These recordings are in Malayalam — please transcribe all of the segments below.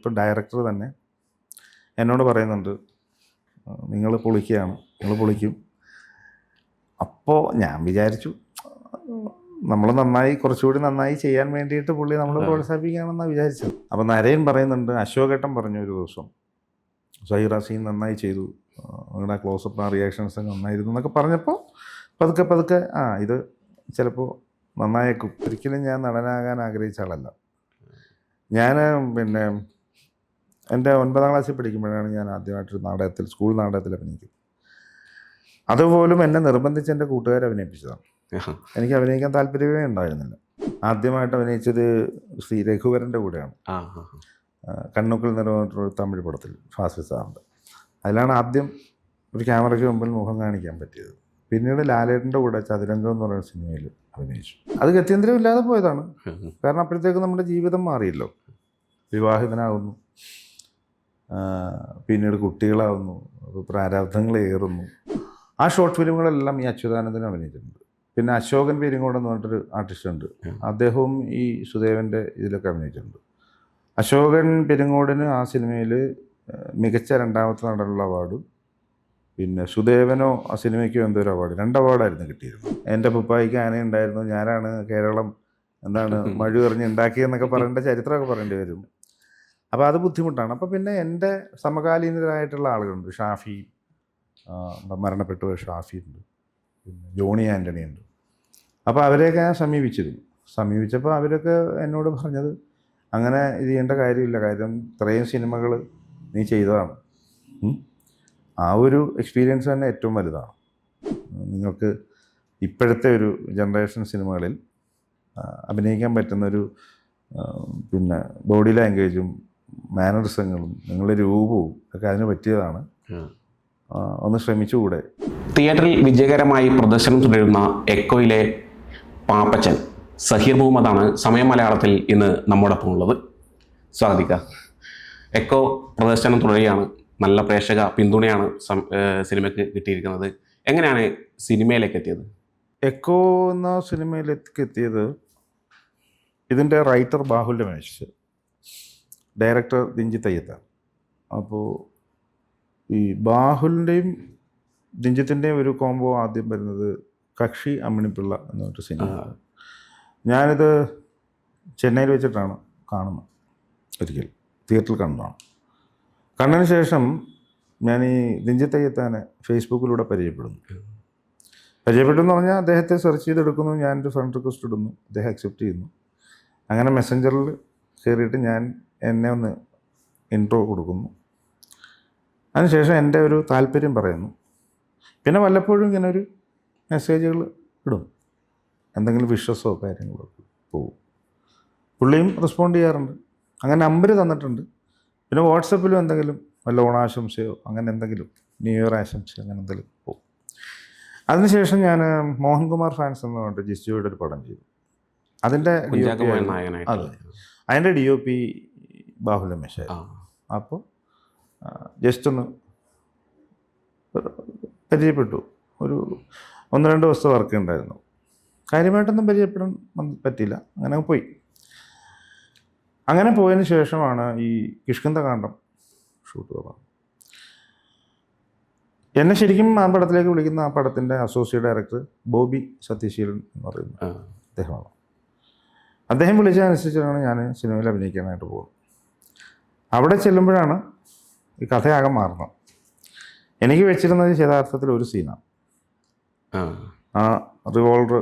ഇപ്പോൾ ഡയറക്ടർ തന്നെ എന്നോട് പറയുന്നുണ്ട്, നിങ്ങൾ പൊളിക്കുകയാണ്, നിങ്ങൾ പൊളിക്കും. അപ്പോൾ ഞാൻ വിചാരിച്ചു നമ്മൾ നന്നായി കുറച്ചുകൂടി നന്നായി ചെയ്യാൻ വേണ്ടിയിട്ട് പുള്ളി നമ്മൾ പ്രോത്സാഹിപ്പിക്കുകയാണെന്നാണ് വിചാരിച്ചത്. അപ്പോൾ നരയൻ പറയുന്നുണ്ട്, അശോകേട്ടൻ പറഞ്ഞു ഒരു ദിവസം, സഹീറ സീൻ നന്നായി ചെയ്തു, നിങ്ങളുടെ ക്ലോസപ്പ് ആ റിയാക്ഷൻസ് നന്നായിരുന്നു എന്നൊക്കെ പറഞ്ഞപ്പോൾ പതുക്കെ ഇത് ചിലപ്പോൾ നന്നായേക്കും. ഒരിക്കലും ഞാൻ നടനാകാൻ ആഗ്രഹിച്ച ആളല്ല. ഞാൻ പിന്നെ എൻ്റെ 9ാം ക്ലാസ്സിൽ പഠിക്കുമ്പോഴാണ് ഞാൻ ആദ്യമായിട്ടൊരു നാടകത്തിൽ, സ്കൂൾ നാടകത്തിൽ അഭിനയിക്കുന്നത്. അതുപോലും എന്നെ നിർബന്ധിച്ച് എൻ്റെ കൂട്ടുകാരെ അഭിനയിപ്പിച്ചതാണ്. എനിക്ക് അഭിനയിക്കാൻ താല്പര്യമേ ഉണ്ടായിരുന്നില്ല. ആദ്യമായിട്ട് അഭിനയിച്ചത് ശ്രീ രഘുവരൻ്റെ കൂടെയാണ്, കണ്ണുക്കൾ നിറഞ്ഞിട്ടൊരു തമിഴ് പടത്തിൽ ഫാസിൽ സാറിൻ്റെ. അതിലാണ് ആദ്യം ഒരു ക്യാമറയ്ക്ക് മുമ്പിൽ മുഖം കാണിക്കാൻ പറ്റിയത്. പിന്നീട് ലാലേട്ടൻ്റെ കൂടെ ചതുരംഗം എന്ന് പറയുന്ന സിനിമയിൽ അഭിനയിച്ചു. അത് ഗത്യന്തരം ഇല്ലാതെ പോയതാണ്. കാരണം അപ്പോഴത്തേക്ക് നമ്മുടെ ജീവിതം മാറിയല്ലോ. വിവാഹിതനാകുന്നു, പിന്നീട് കുട്ടികളാവുന്നു, പ്രാരാബ്ധങ്ങൾ ഏറുന്നു. ആ ഷോർട്ട് ഫിലിമുകളെല്ലാം ഈ അച്യുതാനന്ദൻ അഭിനയിച്ചിട്ടുണ്ട്. പിന്നെ അശോകൻ പെരിങ്ങോട് എന്ന് പറഞ്ഞിട്ടൊരു ആർട്ടിസ്റ്റ് ഉണ്ട്, അദ്ദേഹവും ഈ സുദേവൻ്റെ ഇതിലൊക്കെ അഭിനയിച്ചിട്ടുണ്ട്. അശോകൻ പെരിങ്ങോടിന് ആ സിനിമയിൽ മികച്ച 2ാമത്തെ നടനുള്ള അവാർഡും, പിന്നെ സുദേവനോ ആ സിനിമയ്ക്ക് എന്തോ ഒരു അവാർഡ്, 2 അവാർഡായിരുന്നു കിട്ടിയിരുന്നു. എൻ്റെ പപ്പായിക്ക് ആനയുണ്ടായിരുന്നു, ഞാനാണ് കേരളം മഴ എറിഞ്ഞ് ഉണ്ടാക്കിയെന്നൊക്കെ പറയേണ്ട ചരിത്രമൊക്കെ പറയേണ്ടി വരും. അപ്പോൾ അത് ബുദ്ധിമുട്ടാണ്. അപ്പോൾ പിന്നെ എൻ്റെ സമകാലീനരായിട്ടുള്ള ആളുകളുണ്ട്, ഷാഫി, മരണപ്പെട്ടു ഷാഫി ഉണ്ട്, പിന്നെ ജോണി ആൻ്റണി ഉണ്ട്. അപ്പോൾ അവരെയൊക്കെ ഞാൻ സമീപിച്ചപ്പോൾ അവരൊക്കെ എന്നോട് പറഞ്ഞത്, അങ്ങനെ ഇത് ചെയ്യേണ്ട കാര്യമില്ല, കാര്യം ഇത്രയും സിനിമകൾ നീ ചെയ്തതാണ്, ആ ഒരു എക്സ്പീരിയൻസ് തന്നെ ഏറ്റവും വലുതാണ്. നിങ്ങൾക്ക് ഇപ്പോഴത്തെ ഒരു ജനറേഷൻ സിനിമകളിൽ അഭിനയിക്കാൻ പറ്റുന്നൊരു പിന്നെ ബോഡി ലാംഗ്വേജും മാനറിസങ്ങളും നിങ്ങളുടെ രൂപവും ഒക്കെ അതിന് പറ്റിയതാണ്, ഒന്ന് ശ്രമിച്ചുകൂടെ. തിയേറ്ററിൽ വിജയകരമായി പ്രദർശനം തുടരുന്ന എക്കോയിലെ പാപ്പച്ചൻ സഹീർ മുഹമ്മദാണ് സമയം മലയാളത്തിൽ ഇന്ന് നമ്മോടൊപ്പം ഉള്ളത്. സ്വാഗതിക. എക്കോ പ്രദർശനം തുടരുകയാണ്, നല്ല പ്രേക്ഷക പിന്തുണയാണ് സിനിമയ്ക്ക് കിട്ടിയിരിക്കുന്നത്. എങ്ങനെയാണ് സിനിമയിലേക്ക് എത്തിയത്? എക്കോ എന്ന സിനിമയിലേക്ക് എത്തിയത് ഇതിൻ്റെ റൈറ്റർ ബാഹുൽ രമേശ്, ഡയറക്ടർ ദിഞ്ചിത്ത് അയ്യത്താൻ. അപ്പോൾ ഈ ബാഹുലിൻ്റെയും ദിഞ്ചിത്തിൻ്റെയും ഒരു കോംബോ ആദ്യം വരുന്നത് കക്ഷി അമ്മിണിപ്പിള്ള എന്ന ഒരു സിനിമ. ഞാനിത് ചെന്നൈയിൽ വെച്ചിട്ടാണ് കാണുന്നത്, ഒരിക്കൽ തിയേറ്ററിൽ കണ്ടതാണ്. കണ്ടതിന് ശേഷം ഞാൻ ഈ ദിഞ്ചിത്ത് അയ്യത്താനെ ഫേസ്ബുക്കിലൂടെ പരിചയപ്പെട്ടെന്ന് പറഞ്ഞാൽ അദ്ദേഹത്തെ സെർച്ച് ചെയ്തെടുക്കുന്നു, ഞാനൊരു ഫ്രണ്ട് റിക്വസ്റ്റ് ഇടുന്നു, അദ്ദേഹം അക്സെപ്റ്റ് ചെയ്യുന്നു. അങ്ങനെ മെസ്സഞ്ചറിൽ കയറിയിട്ട് ഞാൻ എന്നെ ഒന്ന് ഇൻട്രോ കൊടുക്കുന്നു. അതിനുശേഷം എൻ്റെ ഒരു താല്പര്യം പറയുന്നു. പിന്നെ വല്ലപ്പോഴും ഇങ്ങനെ ഒരു മെസ്സേജുകൾ ഇടും, എന്തെങ്കിലും വിഷസോ കാര്യങ്ങളോ പോകും. പുള്ളിയും റെസ്പോണ്ട് ചെയ്യാറുണ്ട്. അങ്ങനെ നമ്പർ തന്നിട്ടുണ്ട്. പിന്നെ വാട്സപ്പിലും എന്തെങ്കിലും വല്ല ഓണാശംസയോ അങ്ങനെ എന്തെങ്കിലും, ന്യൂ ഇയർ ആശംസയോ അങ്ങനെ എന്തെങ്കിലും പോകും. അതിനുശേഷം ഞാൻ മോഹൻകുമാർ ഫാൻസ് എന്ന് പറഞ്ഞിട്ട് ജിസ്ജോയുടെ ഒരു പടം ചെയ്തു. അതിൻ്റെ DOP ബാഹുൽ രമേശായിരുന്നു. അപ്പോൾ ജസ്റ്റ് ഒന്ന് പരിചയപ്പെട്ടു. ഒരു 1-2 ദിവസത്തെ വർക്ക് ഉണ്ടായിരുന്നു. കാര്യമായിട്ടൊന്നും പരിചയപ്പെടാൻ പറ്റിയില്ല. അങ്ങനെ പോയി. അങ്ങനെ പോയതിന് ശേഷമാണ് ഈ കിഷ്കിന്ധകാണ്ഡം ഷൂട്ട് തുടങ്ങുന്നത്. എന്നെ ശരിക്കും ആ പടത്തിലേക്ക് വിളിക്കുന്ന ആ പടത്തിൻ്റെ അസോസിയേറ്റ് ഡയറക്ടർ ബോബി സത്യശീലൻ എന്ന് പറയുന്ന അദ്ദേഹമാണ്. അദ്ദേഹം വിളിച്ചതനുസരിച്ചാണ് ഞാൻ സിനിമയിൽ അഭിനയിക്കാനായിട്ട് പോകുന്നത്. അവിടെ ചെല്ലുമ്പോഴാണ് ഈ കഥയാകെ മാറുന്നത്. എനിക്ക് വെച്ചിരുന്നത് യഥാർത്ഥത്തിൽ ഒരു സീനാണ്. ആ റിവോൾവർ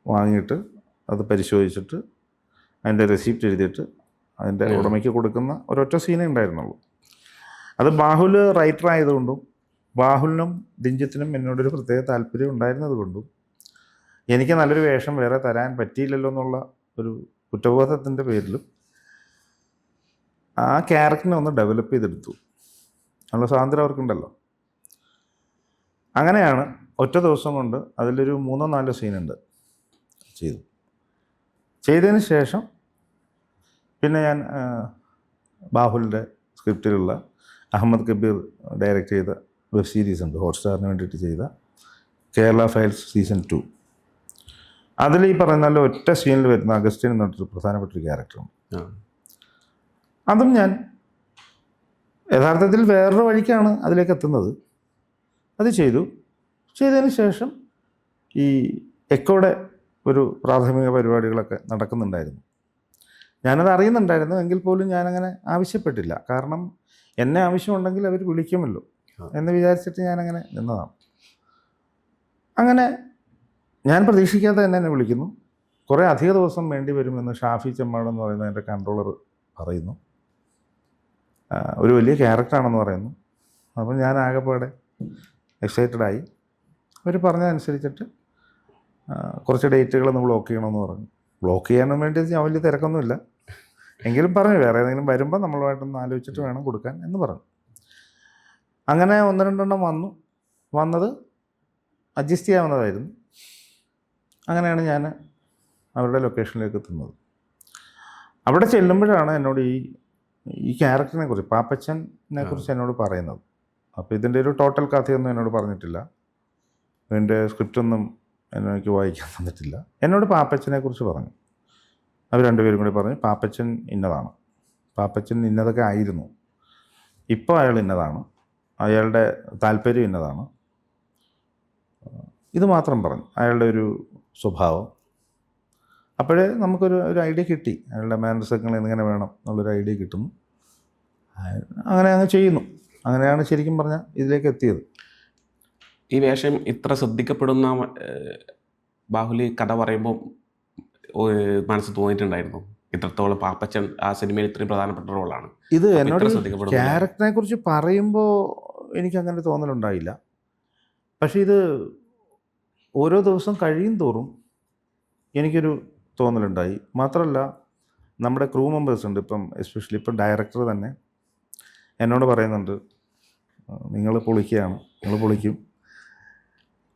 വാങ്ങിയിട്ട് അത് പരിശോധിച്ചിട്ട് അതിൻ്റെ റെസിപ്റ്റ് എഴുതിയിട്ട് അതിൻ്റെ ഉടമയ്ക്ക് കൊടുക്കുന്ന ഒരൊറ്റ സീനേ ഉണ്ടായിരുന്നുള്ളൂ. അത് ബാഹുൽ റൈറ്റർ ആയതുകൊണ്ടും ബാഹുലിനും ദിഞ്ചിത്തിനും എന്നോടൊരു പ്രത്യേക താല്പര്യം ഉണ്ടായിരുന്നത് കൊണ്ടും എനിക്ക് നല്ലൊരു വേഷം വേറെ തരാൻ പറ്റിയില്ലല്ലോ എന്നുള്ള ഒരു കുറ്റബോധത്തിൻ്റെ പേരിലും ആ ക്യാരക്ടറിനെ ഒന്ന് ഡെവലപ്പ് ചെയ്തെടുത്തു. നല്ല സ്വാതന്ത്ര്യം അവർക്കുണ്ടല്ലോ. അങ്ങനെയാണ് ഒറ്റ ദിവസം കൊണ്ട് അതിലൊരു 3-4 സീനുണ്ട് ചെയ്തതിന് ശേഷം പിന്നെ ഞാൻ ബാഹുലിൻ്റെ സ്ക്രിപ്റ്റിലുള്ള അഹമ്മദ് കബീർ ഡയറക്റ്റ് ചെയ്ത വെബ് സീരീസ് ഉണ്ട്, ഹോട്ട്സ്റ്റാറിന് വേണ്ടിയിട്ട് ചെയ്ത കേരള ഫയൽസ് സീസൺ 2. അതിൽ ഈ പറയുന്ന ഒറ്റ സീനിൽ വരുന്ന അഗസ്റ്റിൻ എന്ന് പറഞ്ഞിട്ടൊരു പ്രധാനപ്പെട്ടൊരു ക്യാരക്ടറുണ്ട്. അതും ഞാൻ യഥാർത്ഥത്തിൽ വേറൊരു വഴിക്കാണ് അതിലേക്ക് എത്തുന്നത്. അത് ചെയ്തതിന് ശേഷം ഈ എക്കോയുടെ ഒരു പ്രാഥമിക പരിപാടികളൊക്കെ നടക്കുന്നുണ്ടായിരുന്നു. ഞാനത് അറിയുന്നുണ്ടായിരുന്നു, എങ്കിൽ പോലും ഞാനങ്ങനെ ആവശ്യപ്പെട്ടില്ല. കാരണം എന്നെ ആവശ്യമുണ്ടെങ്കിൽ അവർ വിളിക്കുമല്ലോ എന്ന് വിചാരിച്ചിട്ട് ഞാനങ്ങനെ നിന്നതാണ്. അങ്ങനെ ഞാൻ പ്രതീക്ഷിക്കാതെ തന്നെ എന്നെ വിളിക്കുന്നു. കുറേ അധിക ദിവസം വേണ്ടി വരുമെന്ന് ഷാഫി ചെമ്മാട് എന്ന് പറയുന്ന എൻ്റെ കൺട്രോളർ പറയുന്നു. ഒരു വലിയ ക്യാരക്ടറാണെന്ന് പറയുന്നു. അപ്പം ഞാൻ ആകെപ്പാടെ എക്സൈറ്റഡായി. അവർ പറഞ്ഞതനുസരിച്ചിട്ട് കുറച്ച് ഡേറ്റുകളൊന്ന് ബ്ലോക്ക് ചെയ്യണമെന്ന് പറഞ്ഞു. ബ്ലോക്ക് ചെയ്യാനും വേണ്ടി ഞാൻ വലിയ തിരക്കൊന്നുമില്ല, എങ്കിലും പറഞ്ഞു വേറെ ഏതെങ്കിലും വരുമ്പോൾ നമ്മളുമായിട്ടൊന്ന് ആലോചിച്ചിട്ട് വേണം കൊടുക്കാൻ എന്ന് പറഞ്ഞു. അങ്ങനെ 1-2 വന്നത് അഡ്ജസ്റ്റ് ചെയ്യാവുന്നതായിരുന്നു. അങ്ങനെയാണ് ഞാൻ അവരുടെ ലൊക്കേഷനിലേക്ക് എത്തുന്നത്. അവിടെ ചെല്ലുമ്പോഴാണ് എന്നോട് ഈ ക്യാരക്ടറിനെ കുറിച്ച്, പാപ്പച്ചനെ കുറിച്ച് എന്നോട് പറയുന്നത്. അപ്പോൾ ഇതിൻ്റെ ഒരു ടോട്ടൽ കഥയൊന്നും എന്നോട് പറഞ്ഞിട്ടില്ല, ഇതിൻ്റെ സ്ക്രിപ്റ്റൊന്നും എനിക്ക് വായിക്കാൻ തന്നിട്ടില്ല. എന്നോട് പാപ്പച്ചനെ കുറിച്ച് പറഞ്ഞു. അവർ രണ്ടുപേരും കൂടി പറഞ്ഞു പാപ്പച്ചൻ ഇന്നതാണ്, പാപ്പച്ചൻ ഇന്നതൊക്കെ ആയിരുന്നു, ഇപ്പോൾ അയാൾ ഇന്നതാണ്, അയാളുടെ താല്പര്യം ഇന്നതാണ്, ഇത് മാത്രം പറഞ്ഞു. അയാളുടെ ഒരു സ്വഭാവം. അപ്പോഴേ നമുക്കൊരു ഐഡിയ കിട്ടി, അയാളുടെ മാനറിസങ്ങൾ എങ്ങനെ വേണം എന്നുള്ളൊരു ഐഡിയ കിട്ടുന്നു. അങ്ങനെ അങ്ങ് ചെയ്യുന്നു. അങ്ങനെയാണ് ശരിക്കും പറഞ്ഞാൽ ഇതിലേക്ക് എത്തിയത്. ഈ വേഷം ഇത്ര ശ്രദ്ധിക്കപ്പെടുന്ന ബാഹുലി കഥ പറയുമ്പോൾ മനസ്സ് തോന്നിയിട്ടുണ്ടായിരുന്നു ഇത്രത്തോളം പാപ്പച്ചൻ ആ സിനിമയിൽ ഇത്രയും പ്രധാനപ്പെട്ട റോളാണ് ഇത്. എന്നോട് ക്യാരക്ടറിനെ കുറിച്ച് പറയുമ്പോൾ എനിക്കങ്ങനെ തോന്നലുണ്ടായില്ല. പക്ഷേ ഇത് ഓരോ ദിവസം കഴിയും തോറും എനിക്കൊരു തോന്നലുണ്ടായി. മാത്രമല്ല നമ്മുടെ ക്രൂ മെമ്പേഴ്സ് ഉണ്ട്, ഇപ്പം എസ്പെഷ്യലി ഇപ്പം ഡയറക്ടർ തന്നെ എന്നോട് പറയുന്നുണ്ട് നിങ്ങൾ പൊളിക്കുകയാണ്, നിങ്ങൾ പൊളിക്കും.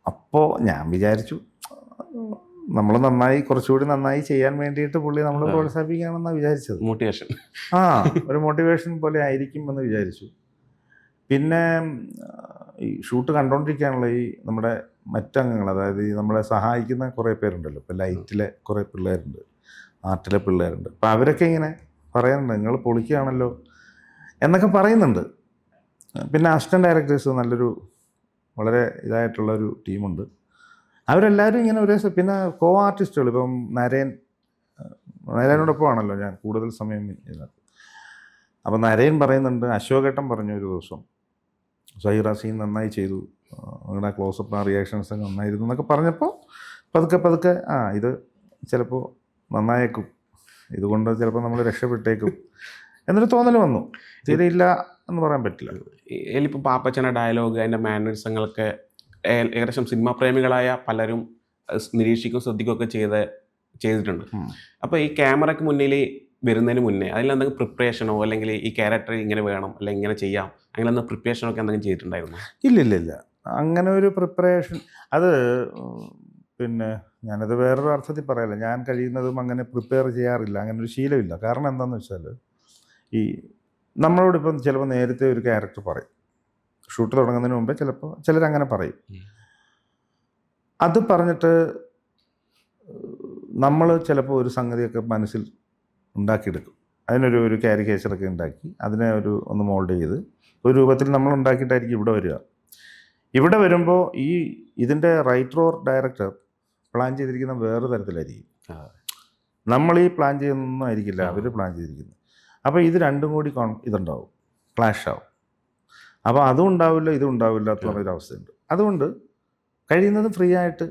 അപ്പോൾ ഞാൻ വിചാരിച്ചു നമ്മൾ കുറച്ചുകൂടി നന്നായി ചെയ്യാൻ വേണ്ടിയിട്ട് പുള്ളി നമ്മൾ പ്രോത്സാഹിപ്പിക്കുകയാണെന്നാണ് വിചാരിച്ചത്. മോട്ടിവേഷൻ, ഒരു മോട്ടിവേഷൻ പോലെ ആയിരിക്കും എന്ന് വിചാരിച്ചു. പിന്നെ ഈ ഷൂട്ട് കണ്ടുകൊണ്ടിരിക്കാനുള്ള നമ്മുടെ മറ്റംഗങ്ങൾ, അതായത് ഈ നമ്മളെ സഹായിക്കുന്ന കുറേ പേരുണ്ടല്ലോ, ഇപ്പോൾ ലൈറ്റിലെ കുറേ പിള്ളേരുണ്ട്, ആർട്ടിലെ പിള്ളേരുണ്ട്. അപ്പോൾ അവരൊക്കെ ഇങ്ങനെ പറയാനുണ്ട് നിങ്ങൾ പൊളിക്കുകയാണല്ലോ എന്നൊക്കെ പറയുന്നുണ്ട്. പിന്നെ അസിസ്റ്റൻറ്റ് ഡയറക്ടേഴ്സ് വളരെ ഇതായിട്ടുള്ളൊരു ടീമുണ്ട്. അവരെല്ലാവരും ഇങ്ങനെ പിന്നെ കോ ആർട്ടിസ്റ്റുകൾ, ഇപ്പം നരേനോടൊപ്പമാണല്ലോ ഞാൻ കൂടുതൽ സമയം ഇതിനകത്ത്. അപ്പം നരേൻ പറയുന്നുണ്ട്, അശോകേട്ടൻ പറഞ്ഞു ഒരു ദിവസം സഹീറ സീൻ നന്നായി ചെയ്തു, നിങ്ങളുടെ ക്ലോസപ്പ് ആ റിയാക്ഷൻസ് നന്നായിരുന്നു എന്നൊക്കെ പറഞ്ഞപ്പോൾ പതുക്കെ ഇത് ചിലപ്പോൾ നന്നായേക്കും, ഇതുകൊണ്ട് ചിലപ്പോൾ നമ്മൾ രക്ഷപ്പെട്ടേക്കും എന്നൊരു തോന്നൽ വന്നു. തീരെ ഇല്ല എന്ന് പറയാൻ പറ്റില്ല. ഇതിലിപ്പോൾ പാപ്പച്ചൻ്റെ ഡയലോഗ്, അതിൻ്റെ മാനറിസങ്ങളൊക്കെ ഏകദേശം സിനിമാ പ്രേമികളായ പലരും നിരീക്ഷിക്കുകയും ശ്രദ്ധിക്കുകയൊക്കെ ചെയ്തിട്ടുണ്ട്. അപ്പോൾ ഈ ക്യാമറയ്ക്ക് മുന്നിൽ വരുന്നതിന് മുന്നേ അതിലെന്തെങ്കിലും പ്രിപ്പറേഷനോ അല്ലെങ്കിൽ ഈ ക്യാരക്ടർ ഇങ്ങനെ വേണം അല്ലെങ്കിൽ ഇങ്ങനെ ചെയ്യാം അങ്ങനെ എന്തെങ്കിലും പ്രിപ്പറേഷനോ ഒക്കെ എന്തെങ്കിലും ചെയ്തിട്ടുണ്ടായിരുന്നു? ഇല്ല, അങ്ങനെ ഒരു പ്രിപ്പറേഷൻ അത് പിന്നെ ഞാനത് വേറൊരു അർത്ഥത്തിൽ പറയല്ല. ഞാൻ കഴിയുന്നതും അങ്ങനെ പ്രിപ്പയർ ചെയ്യാറില്ല, അങ്ങനെ ഒരു ശീലമില്ല. കാരണം എന്താണെന്ന് വെച്ചാൽ ഈ നമ്മളോടിപ്പം ചിലപ്പോൾ നേരത്തെ ഒരു ക്യാരക്ടർ പറയും, ഷൂട്ട് തുടങ്ങുന്നതിന് മുമ്പേ ചിലരങ്ങനെ പറയും. അത് പറഞ്ഞിട്ട് നമ്മൾ ചിലപ്പോൾ ഒരു സംഗതിയൊക്കെ മനസ്സിൽ ഉണ്ടാക്കിയെടുക്കും, അതിനൊരു കാരിക്കേച്ചറൊക്കെ ഉണ്ടാക്കി അതിനെ ഒന്ന് മോൾഡ് ചെയ്ത് ഒരു രൂപത്തിൽ നമ്മൾ ഉണ്ടാക്കിയിട്ടായിരിക്കും ഇവിടെ വരിക. ഇവിടെ വരുമ്പോൾ ഇതിൻ്റെ റൈറ്റർ ഓർ ഡയറക്ടർ പ്ലാൻ ചെയ്തിരിക്കുന്ന വേറെ തരത്തിലായിരിക്കും. നമ്മൾ ഈ പ്ലാൻ ചെയ്യുന്നൊന്നും ആയിരിക്കില്ല അവർ പ്ലാൻ ചെയ്തിരിക്കുന്നത്. അപ്പോൾ ഇത് രണ്ടും കൂടി ഇതുണ്ടാവും, ക്ലാഷ് ആവും. അപ്പോൾ അതും ഉണ്ടാവില്ല ഇതും ഉണ്ടാവില്ല എന്നുള്ളൊരവസ്ഥയുണ്ട്. അതുകൊണ്ട് കഴിയുന്നതും ഫ്രീ ആയിട്ട്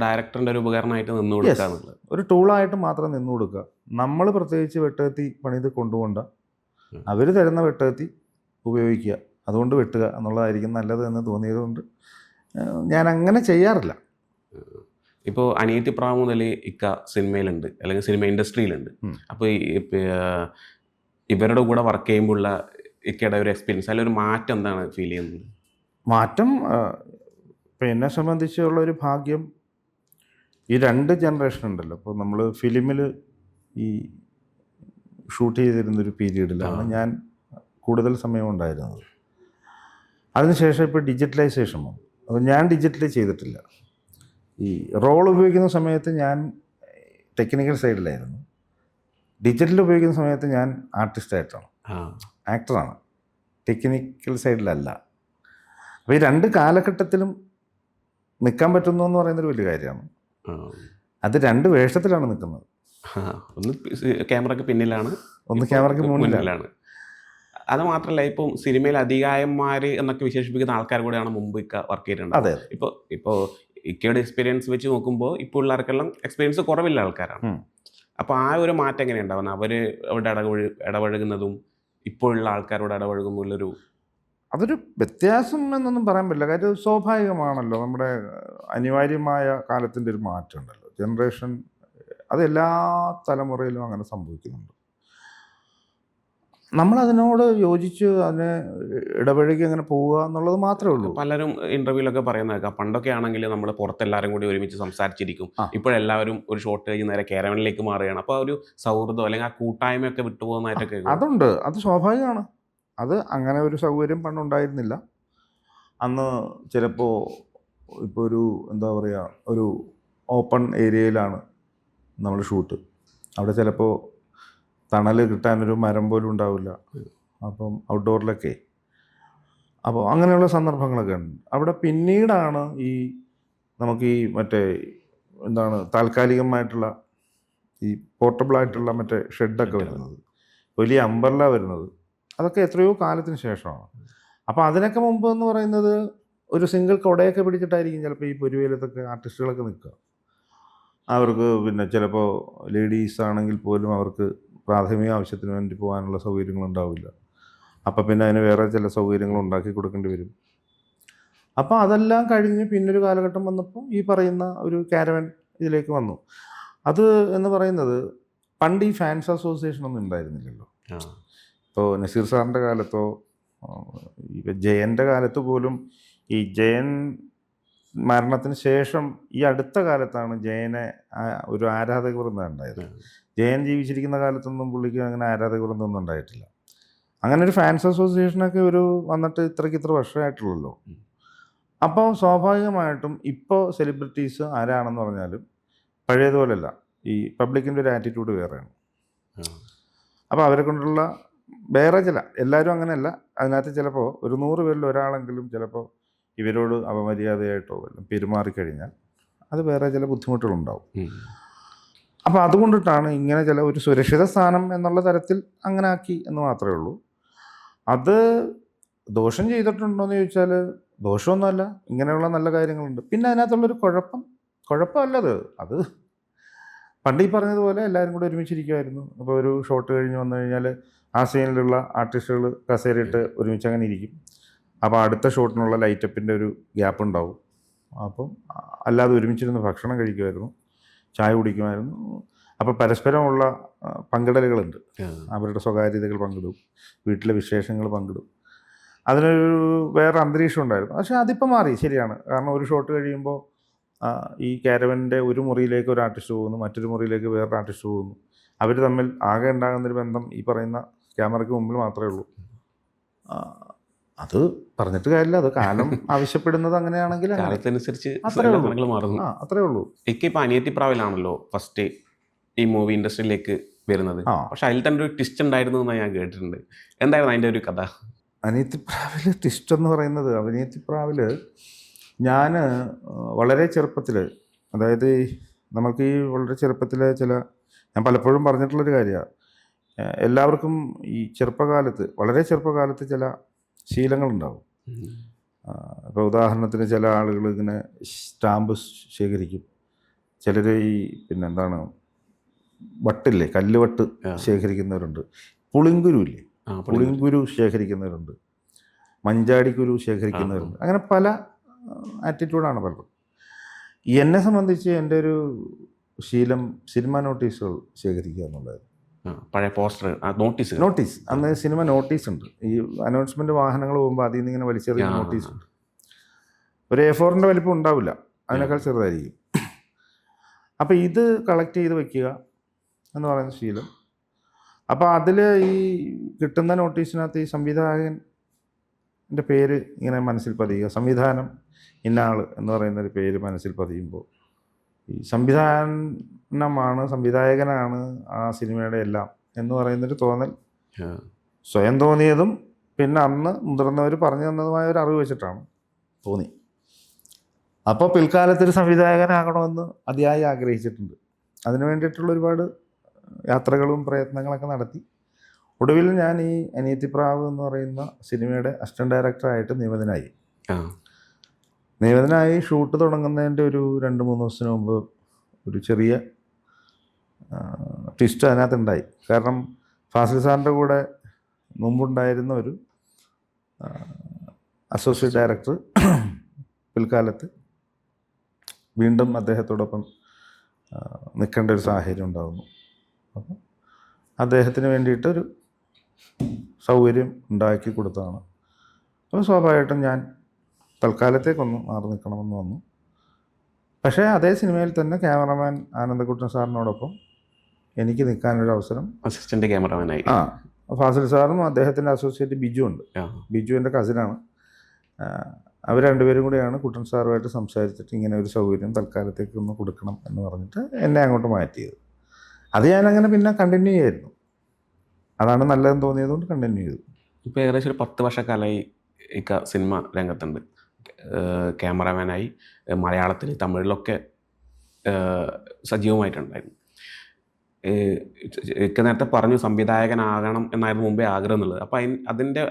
ഡയറക്ടറിൻ്റെ ഒരു ഉപകരണമായിട്ട് നിന്നു കൊടുക്കുക, ഒരു ടൂളായിട്ട് മാത്രം നിന്നു കൊടുക്കുക. നമ്മൾ പ്രത്യേകിച്ച് വെട്ടുകത്തി പണിത് കൊണ്ടുപോകണ്ട, അവർ തരുന്ന വെട്ടുകത്തി ഉപയോഗിക്കുക, അതുകൊണ്ട് വെട്ടുക എന്നുള്ളതായിരിക്കും നല്ലത് എന്ന് തോന്നിയതുകൊണ്ട് ഞാൻ അങ്ങനെ ചെയ്യാറില്ല. ഇപ്പോൾ അനിയത്തി പ്രാവ് മുതൽ ഇക്ക സിനിമയിലുണ്ട് അല്ലെങ്കിൽ സിനിമ ഇൻഡസ്ട്രിയിലുണ്ട്. അപ്പോൾ ഇവരുടെ കൂടെ വർക്ക് ചെയ്യുമ്പോഴുള്ള ഇക്കയുടെ ഒരു എക്സ്പീരിയൻസ്, അതിലൊരു മാറ്റം എന്താണ് ഫീൽ ചെയ്യുന്നത്? മാറ്റം ഇപ്പം എന്നെ സംബന്ധിച്ചുള്ളൊരു ഭാഗ്യം, ഈ 2 ജനറേഷൻ ഉണ്ടല്ലോ. അപ്പോൾ നമ്മൾ ഫിലിമിൽ ഈ ഷൂട്ട് ചെയ്തിരുന്നൊരു പീരീഡിലാണ് ഞാൻ കൂടുതൽ സമയം ഉണ്ടായിരുന്നത്. അതിനുശേഷം ഇപ്പോൾ ഡിജിറ്റലൈസേഷൻ വന്നു. അപ്പോൾ ഞാൻ ഡിജിറ്റലി ചെയ്തിട്ടില്ല. ഈ റോൾ ഉപയോഗിക്കുന്ന സമയത്ത് ഞാൻ ടെക്നിക്കൽ സൈഡിലായിരുന്നു. ഡിജിറ്റൽ ഉപയോഗിക്കുന്ന സമയത്ത് ഞാൻ ആർട്ടിസ്റ്റായിട്ടാണ്, ആ ആക്ടറാണ്, ടെക്നിക്കൽ സൈഡിലല്ല. അപ്പോൾ ഈ രണ്ട് കാലഘട്ടത്തിലും നിൽക്കാൻ പറ്റുന്നു എന്ന് പറയുന്നൊരു വലിയ കാര്യമാണ്. ആ. അത് രണ്ട് വേഷത്തിലാണ് നിൽക്കുന്നത്. ഒന്ന് ക്യാമറയ്ക്ക് പിന്നിലാണ്, ഒന്ന് ക്യാമറയ്ക്ക് മുന്നിലാണ്. അത് മാത്രമല്ല, ഇപ്പം സിനിമയിൽ അധികായന്മാർ എന്നൊക്കെ വിശേഷിപ്പിക്കുന്ന ആൾക്കാർ കൂടെയാണ് മുമ്പ് വർക്ക് ചെയ്തിട്ടുണ്ട്. അതെ. ഇപ്പോൾ ഇക്കയുടെ എക്സ്പീരിയൻസ് വെച്ച് നോക്കുമ്പോൾ ഇപ്പോൾ ഉള്ളവർക്കെല്ലാം എക്സ്പീരിയൻസ് കുറവില്ല ആൾക്കാരാണ്. അപ്പോൾ ആ ഒരു മാറ്റം എങ്ങനെ ഉണ്ടാവുന്നത്? അവർ അവിടെ ഇടപഴകുന്നതും ഇപ്പോഴുള്ള ആൾക്കാരോട് ഇടപഴകുമ്പോഴുള്ളൊരു അതൊരു വ്യത്യാസം എന്നൊന്നും പറയാൻ പറ്റില്ല. കാര്യം സ്വാഭാവികമാണല്ലോ, നമ്മുടെ അനിവാര്യമായ കാലത്തിൻ്റെ ഒരു മാറ്റം ഉണ്ടല്ലോ, ജനറേഷൻ. അത് എല്ലാ തലമുറയിലും അങ്ങനെ സംഭവിക്കുന്നുണ്ട്. നമ്മളതിനോട് യോജിച്ച് അതിനെ ഇടപഴകി അങ്ങനെ പോവുക എന്നുള്ളത് മാത്രമേ ഉള്ളൂ. പലരും ഇന്റർവ്യൂലൊക്കെ പറയുന്നത് കേൾക്കാം, പണ്ടൊക്കെ ആണെങ്കിൽ നമ്മൾ പുറത്തെല്ലാവരും കൂടി ഒരുമിച്ച് സംസാരിച്ചിരിക്കും, ഇപ്പോഴെല്ലാവരും ഒരു ഷോട്ട് കഴിഞ്ഞ് നേരെ കാരവനിലേക്ക് മാറുകയാണ്. അപ്പോൾ ഒരു സൗഹൃദം അല്ലെങ്കിൽ ആ കൂട്ടായ്മയൊക്കെ വിട്ടുപോകുന്നതായിട്ടൊക്കെ അതുണ്ട്, അത് സ്വാഭാവികമാണ്. അത് അങ്ങനെ ഒരു സൗകര്യം പണ്ടുണ്ടായിരുന്നില്ല. അന്ന് ചിലപ്പോൾ ഇപ്പോൾ ഒരു എന്താ പറയുക, ഒരു ഓപ്പൺ ഏരിയയിലാണ് നമ്മൾ ഷൂട്ട്. അവിടെ ചിലപ്പോൾ തണൽ കിട്ടാനൊരു മരം പോലും ഉണ്ടാവില്ല. അപ്പം ഔട്ട്ഡോറിലൊക്കെ അപ്പോൾ അങ്ങനെയുള്ള സന്ദർഭങ്ങളൊക്കെ ഉണ്ട്. അവിടെ പിന്നീടാണ് നമുക്ക് ഈ മറ്റേ എന്താണ് താൽക്കാലികമായിട്ടുള്ള ഈ പോർട്ടബിളായിട്ടുള്ള മറ്റേ ഷെഡൊക്കെ വരുന്നത്, വലിയ അമ്പർല വരുന്നത്. അതൊക്കെ എത്രയോ കാലത്തിന് ശേഷമാണ്. അപ്പോൾ അതിനൊക്കെ മുമ്പ് എന്ന് പറയുന്നത് ഒരു സിംഗിൾ കുടയൊക്കെ പിടിച്ചിട്ടായിരിക്കും ചിലപ്പോൾ ഈ പൊരുവേലത്തൊക്കെ ആർട്ടിസ്റ്റുകളൊക്കെ നിൽക്കുക. അവർക്ക് പിന്നെ ചിലപ്പോൾ ലേഡീസ് ആണെങ്കിൽ പോലും അവർക്ക് പ്രാഥമിക ആവശ്യത്തിന് വേണ്ടി പോകാനുള്ള സൗകര്യങ്ങളുണ്ടാവില്ല. അപ്പോൾ പിന്നെ അതിന് വേറെ ചില സൗകര്യങ്ങൾ ഉണ്ടാക്കി കൊടുക്കേണ്ടി വരും. അപ്പോൾ അതെല്ലാം കഴിഞ്ഞ് പിന്നൊരു കാലഘട്ടം വന്നപ്പോൾ ഈ പറയുന്ന ഒരു കാരവൻ ഇതിലേക്ക് വന്നു. അത് എന്ന് പറയുന്നത് പണ്ട് ഈ ഫാൻസ് അസോസിയേഷൻ ഒന്നും ഉണ്ടായിരുന്നില്ലല്ലോ. ഇപ്പോൾ നസീർ സാറിൻ്റെ കാലത്തോ ഇപ്പം ജയൻ്റെ കാലത്ത് പോലും, ഈ ജയൻ മരണത്തിന് ശേഷം ഈ അടുത്ത കാലത്താണ് ജയനെ ഒരു ആരാധക വൃന്ദം ഉണ്ടായത്. ജയൻ ജീവിച്ചിരിക്കുന്ന കാലത്തൊന്നും പുള്ളിക്ക് അങ്ങനെ ആരാധക വൃന്ദമൊന്നും ഉണ്ടായിട്ടില്ല. അങ്ങനെ ഒരു ഫാൻസ് അസോസിയേഷനൊക്കെ വന്നിട്ട് ഇത്ര വർഷമായിട്ടുള്ളല്ലോ. അപ്പോൾ സ്വാഭാവികമായിട്ടും ഇപ്പോൾ സെലിബ്രിറ്റീസ് ആരാണെന്ന് പറഞ്ഞാലും പഴയതുപോലെയല്ല. ഈ പബ്ലിക്കിൻ്റെ ഒരു ആറ്റിറ്റ്യൂഡ് വേറെയാണ്. അപ്പോൾ അവരെ കൊണ്ടുള്ള വേറെ എല്ലാവരും അങ്ങനെയല്ല. അതിനകത്ത് ചിലപ്പോൾ ഒരു 100 പേരിൽ ഒരാളെങ്കിലും ചിലപ്പോൾ ഇവരോട് അപമര്യാദയായിട്ടോ വല്ലതും പെരുമാറിക്കഴിഞ്ഞാൽ അത് വേറെ ചില ബുദ്ധിമുട്ടുകളുണ്ടാവും. അപ്പോൾ അതുകൊണ്ടിട്ടാണ് ഇങ്ങനെ ഒരു സുരക്ഷിത സ്ഥാനം എന്നുള്ള തരത്തിൽ അങ്ങനെ ആക്കി എന്ന് മാത്രമേ ഉള്ളൂ. അത് ദോഷം ചെയ്തിട്ടുണ്ടോയെന്ന് ചോദിച്ചാൽ ദോഷമൊന്നുമല്ല, ഇങ്ങനെയുള്ള നല്ല കാര്യങ്ങളുണ്ട്. പിന്നെ അതിനകത്തുള്ളൊരു കുഴപ്പമല്ലത്. അത് പണ്ട് ഈ പറഞ്ഞതുപോലെ എല്ലാവരും കൂടെ ഒരുമിച്ചിരിക്കുമായിരുന്നു. അപ്പോൾ ഒരു ഷോട്ട് കഴിഞ്ഞ് വന്നു കഴിഞ്ഞാൽ ആ സീനിലുള്ള ആർട്ടിസ്റ്റുകൾ കസേരയിട്ട് ഒരുമിച്ച് അങ്ങനെ ഇരിക്കും. അപ്പോൾ അടുത്ത ഷോട്ടിനുള്ള ലൈറ്റപ്പിൻ്റെ ഒരു ഗ്യാപ്പ് ഉണ്ടാവും. അപ്പം അല്ലാതെ ഒരുമിച്ചിരുന്ന് ഭക്ഷണം കഴിക്കുമായിരുന്നു, ചായ കുടിക്കുമായിരുന്നു. അപ്പോൾ പരസ്പരമുള്ള പങ്കിടലുകളുണ്ട്. അവരുടെ സ്വകാര്യതകൾ പങ്കിടും, വീട്ടിലെ വിശേഷങ്ങൾ പങ്കിടും. അതിനൊരു വേറെ അന്തരീക്ഷം ഉണ്ടായിരുന്നു. പക്ഷേ അതിപ്പോൾ മാറി, ശരിയാണ്. കാരണം ഒരു ഷോട്ട് കഴിയുമ്പോൾ ഈ കാരവൻ്റെ ഒരു മുറിയിലേക്ക് ഒരു ആർട്ടിസ്റ്റ് പോകുന്നു, മറ്റൊരു മുറിയിലേക്ക് വേറൊരു ആർട്ടിസ്റ്റ് പോകുന്നു. അവർ തമ്മിൽ ആകെ ഉണ്ടാകുന്നൊരു ബന്ധം ഈ പറയുന്ന ക്യാമറയ്ക്ക് മുമ്പിൽ മാത്രമേ ഉള്ളൂ. അത് പറഞ്ഞിട്ട് കാര്യമില്ല, അത് കാലം ആവശ്യപ്പെടുന്നത് അങ്ങനെയാണെങ്കിൽ കാലത്തനുസരിച്ച് മാറുന്നു. അത്രേ ഉള്ളൂ. ഇപ്പം അനിയത്തിപ്രാവിലാണല്ലോ ഫസ്റ്റ് ഈ മൂവി ഇൻഡസ്ട്രിയിലേക്ക് വരുന്നത്. പക്ഷെ അതിൽ തന്നെ ഒരു ട്വിസ്റ്റ് ഉണ്ടായിരുന്നു എന്ന് ഞാൻ കേട്ടിട്ടുണ്ട്. എന്തായിരുന്നു അതിൻ്റെ ഒരു കഥ? അനിയത്തിപ്രാവിൽ ട്വിസ്റ്റ് എന്ന് പറയുന്നത്, അനിയത്തിപ്രാവിൽ ഞാൻ വളരെ ചെറുപ്പത്തിൽ, അതായത് നമുക്ക് ഈ വളരെ ചെറുപ്പത്തിലെ ഞാൻ പലപ്പോഴും പറഞ്ഞിട്ടുള്ളൊരു കാര്യമാണ്, എല്ലാവർക്കും ഈ വളരെ ചെറുപ്പകാലത്ത് ചില ശീലങ്ങളുണ്ടാവും. ഇപ്പോൾ ഉദാഹരണത്തിന് ചില ആളുകൾ ഇങ്ങനെ സ്റ്റാമ്പ് ശേഖരിക്കും, ചിലർ ഈ പിന്നെന്താണ് വട്ടില്ലേ, കല്ലുവട്ട് ശേഖരിക്കുന്നവരുണ്ട്, പുളിങ്കുരു ശേഖരിക്കുന്നവരുണ്ട്, മഞ്ചാടിക്കുരു ശേഖരിക്കുന്നവരുണ്ട്. അങ്ങനെ പല ആറ്റിറ്റ്യൂഡാണ് പലരും. എന്നെ സംബന്ധിച്ച് എൻ്റെ ഒരു ശീലം സിനിമ നോട്ടീസുകൾ ശേഖരിക്കുക എന്നുള്ളതായിരുന്നു. പഴയ പോസ്റ്റർ, നോട്ടീസ്. അന്ന് സിനിമ നോട്ടീസ് ഉണ്ട്. ഈ അനൗൺസ്മെൻറ്റ് വാഹനങ്ങൾ പോകുമ്പോൾ അതിൽ നിന്ന് ഇങ്ങനെ വലിച്ചെറിയുന്ന നോട്ടീസ് ഉണ്ട്. ഒരു A4 വലിപ്പം ഉണ്ടാവില്ല, അതിനേക്കാൾ ചെറുതായിരിക്കും. അപ്പോൾ ഇത് കളക്ട് ചെയ്ത് വയ്ക്കുക എന്ന് പറയുന്ന ശീലം. അപ്പോൾ അതിൽ ഈ കിട്ടുന്ന നോട്ടീസിനകത്ത് ഈ സംവിധായകൻ്റെ പേര് ഇങ്ങനെ മനസ്സിൽ പതിയുക, സംവിധാനം ഇന്ന ആൾ എന്ന് പറയുന്നൊരു പേര് മനസ്സിൽ പതിയുമ്പോൾ ഈ സംവിധായകനാണ് ആ സിനിമയുടെ എല്ലാം എന്ന് പറയുന്നൊരു തോന്നൽ സ്വയം തോന്നിയതും പിന്നെ അന്ന് മുതിർന്നവർ പറഞ്ഞു തന്നതുമായ ഒരു അറിവ് വെച്ചിട്ടാണ് തോന്നി. അപ്പോൾ പിൽക്കാലത്തൊരു സംവിധായകനാകണമെന്ന് അതിയായി ആഗ്രഹിച്ചിട്ടുണ്ട്. അതിനു വേണ്ടിയിട്ടുള്ള ഒരുപാട് യാത്രകളും പ്രയത്നങ്ങളൊക്കെ നടത്തി. ഒടുവിൽ ഞാൻ ഈ അനിയത്തിപ്രാവ് എന്ന് പറയുന്ന സിനിമയുടെ അസിസ്റ്റന്റ് ഡയറക്ടറായിട്ട് നിയമിതനായി. ഷൂട്ട് തുടങ്ങുന്നതിൻ്റെ ഒരു 2-3 ദിവസത്തിന് മുമ്പ് ഒരു ചെറിയ ട്വിസ്റ്റ് അതിനകത്തുണ്ടായി. കാരണം ഫാസിൽ സാറിൻ്റെ കൂടെ മുമ്പുണ്ടായിരുന്ന ഒരു അസോസിയേറ്റ് ഡയറക്ടർ പിൽക്കാലത്ത് വീണ്ടും അദ്ദേഹത്തോടൊപ്പം നിൽക്കേണ്ട ഒരു സാഹചര്യം ഉണ്ടാകുന്നു. അപ്പം അദ്ദേഹത്തിന് വേണ്ടിയിട്ടൊരു സൗകര്യം ഉണ്ടാക്കി കൊടുത്തതാണ്. അപ്പോൾ സ്വാഭാവികമായിട്ടും ഞാൻ തൽക്കാലത്തേക്കൊന്ന് മാറി നിൽക്കണമെന്ന് വന്നു. പക്ഷേ അതേ സിനിമയിൽ തന്നെ ക്യാമറമാൻ ആനന്ദക്കുട്ടൻ സാറിനോടൊപ്പം എനിക്ക് നിൽക്കാനൊരു അവസരം അസിസ്റ്റന്റ് ക്യാമറമാനായി. ഫാസിൽ സാറും അദ്ദേഹത്തിൻ്റെ അസോസിയേറ്റ് ബിജു ഉണ്ട്. ബിജു എൻ്റെ കസിനാണ്. അവർ രണ്ടുപേരും കൂടെയാണ് കുട്ടൻ സാറുമായിട്ട് സംസാരിച്ചിട്ട് ഇങ്ങനെ ഒരു സൗകര്യം തൽക്കാലത്തേക്ക് ഒന്ന് കൊടുക്കണം എന്ന് പറഞ്ഞിട്ട് എന്നെ അങ്ങോട്ട് മാറ്റിയത്. അത് ഞാനങ്ങനെ പിന്നെ കണ്ടിന്യൂ ചെയ്യായിരുന്നു. അതാണ് നല്ലതെന്ന് തോന്നിയതുകൊണ്ട് കണ്ടിന്യൂ ചെയ്തു. ഇപ്പോൾ ഏകദേശം ഒരു 10 വർഷക്കാലമായി സിനിമ രംഗത്തുണ്ട്. ക്യാമറാമാനായി മലയാളത്തിൽ, തമിഴിലൊക്കെ സജീവമായിട്ടുണ്ടായിരുന്നു. നേരത്തെ പറഞ്ഞു സംവിധായകനാകണം എന്നായിരുന്നു മുമ്പേ ആഗ്രഹം എന്നുള്ളത്. അപ്പോൾ